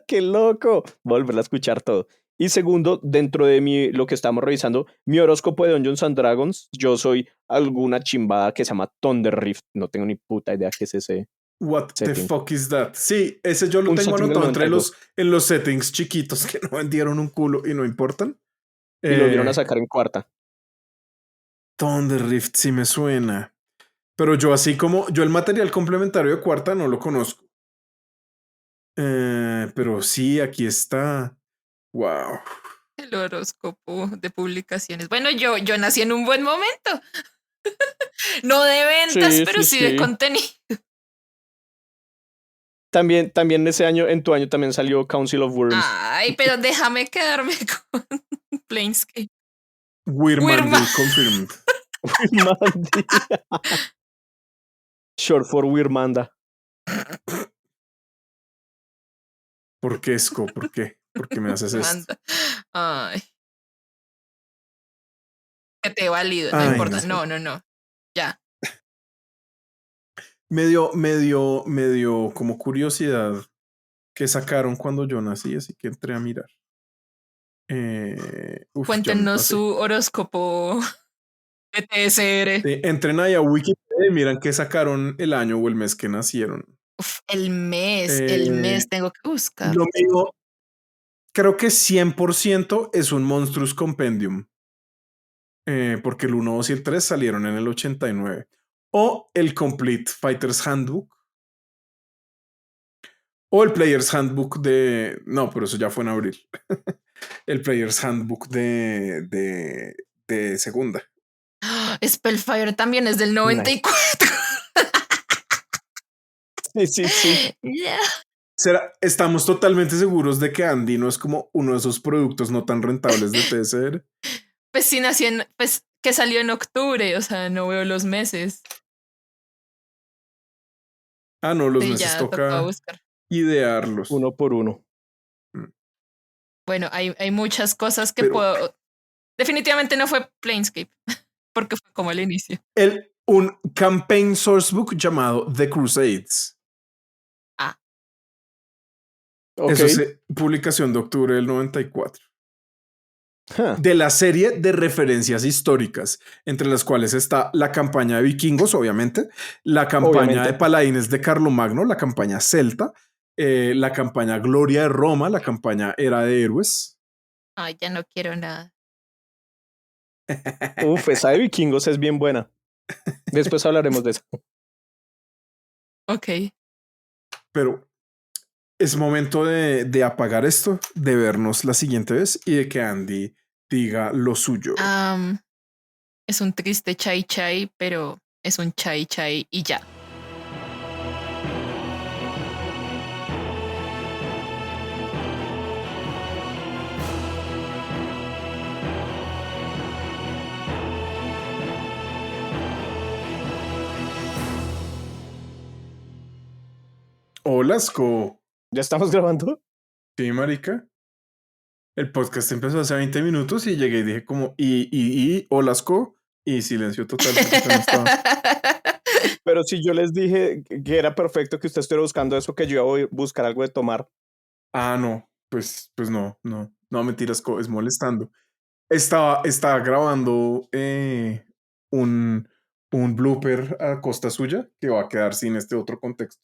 ¡Qué loco! Volverla a escuchar todo. Y segundo, dentro de lo que estamos revisando, mi horóscopo de Dungeons and Dragons, yo soy alguna chimbada que se llama Thunder Rift. No tengo ni puta idea qué es ese What the setting. fuck is that? Sí, ese yo lo Un tengo setting del anotado entre 92. en los settings chiquitos que no vendieron un culo y no importan. Y lo vieron a Eh, sacar en cuarta. Thunder Rift sí me suena. Pero yo así como, yo el material complementario de cuarta no lo conozco. Pero sí, aquí está. Wow. El horóscopo de publicaciones. Bueno, yo nací en un buen momento. No de ventas, Sí, pero sí, sí de sí. contenido. También ese año, en tu año también salió Council of Worms. Ay, pero déjame quedarme con Planescape. Wirmandil confirmed. Wirmandi. Short for Wirmanda. ¿Por qué, Sco? ¿Por qué? ¿Por qué me haces esto? Manda. Ay, que te valido, no Ay, importa. no. No. Ya. Me dio como curiosidad que sacaron cuando yo nací, así que entré a mirar. Ya me Cuéntenos pasé. su horóscopo de TSR. Entren ahí a Wikipedia y miran que sacaron el año o el mes que nacieron. Uf, el mes, Eh, tengo que buscar. lo mío, creo que 100% es un Monstrous Compendium, porque el 1, 2 y el 3 salieron en el 89. O el Complete Fighter's Handbook, o el Player's Handbook de... No, pero eso ya fue en abril. El Player's Handbook de segunda. Spellfire también es del Nice. 94. Sí. Ya. Estamos totalmente seguros de que Andy no es como uno de esos productos no tan rentables de TSR. Pues sí nació pues que salió en octubre, o sea, no veo los meses. Ah, no, los Sí, meses ya tocaba toca buscar. idearlos. Uno por uno. Mm. Bueno, hay muchas cosas que Pero puedo. Definitivamente no fue Planescape, porque fue como el inicio. un campaign sourcebook llamado The Crusades. Ah, Ok. Eso es publicación de octubre del 94. Huh. De la serie de referencias históricas, entre las cuales está la campaña de vikingos, obviamente, la campaña de Obviamente. paladines de Carlomagno, la campaña celta, la campaña Gloria de Roma, la campaña Era de Héroes. ay, ya no quiero nada. Uf, esa de vikingos es bien buena. Después hablaremos de eso. Ok. Pero es momento de apagar esto, de vernos la siguiente vez y de que Andy diga lo suyo. Es un triste chai chai, pero es un chai chai y ya. Hola, Sco. ¿Ya estamos grabando? Sí, marica. El podcast empezó hace 20 minutos y llegué y dije como, hola, Sco. Y silencio total porque usted no estaba. Pero si yo les dije que era perfecto que usted estuviera buscando eso, que yo iba a buscar algo de tomar. Ah, no. Pues no, mentiras, Sco, es molestando. Estaba grabando un blooper a costa suya que va a quedar sin este otro contexto.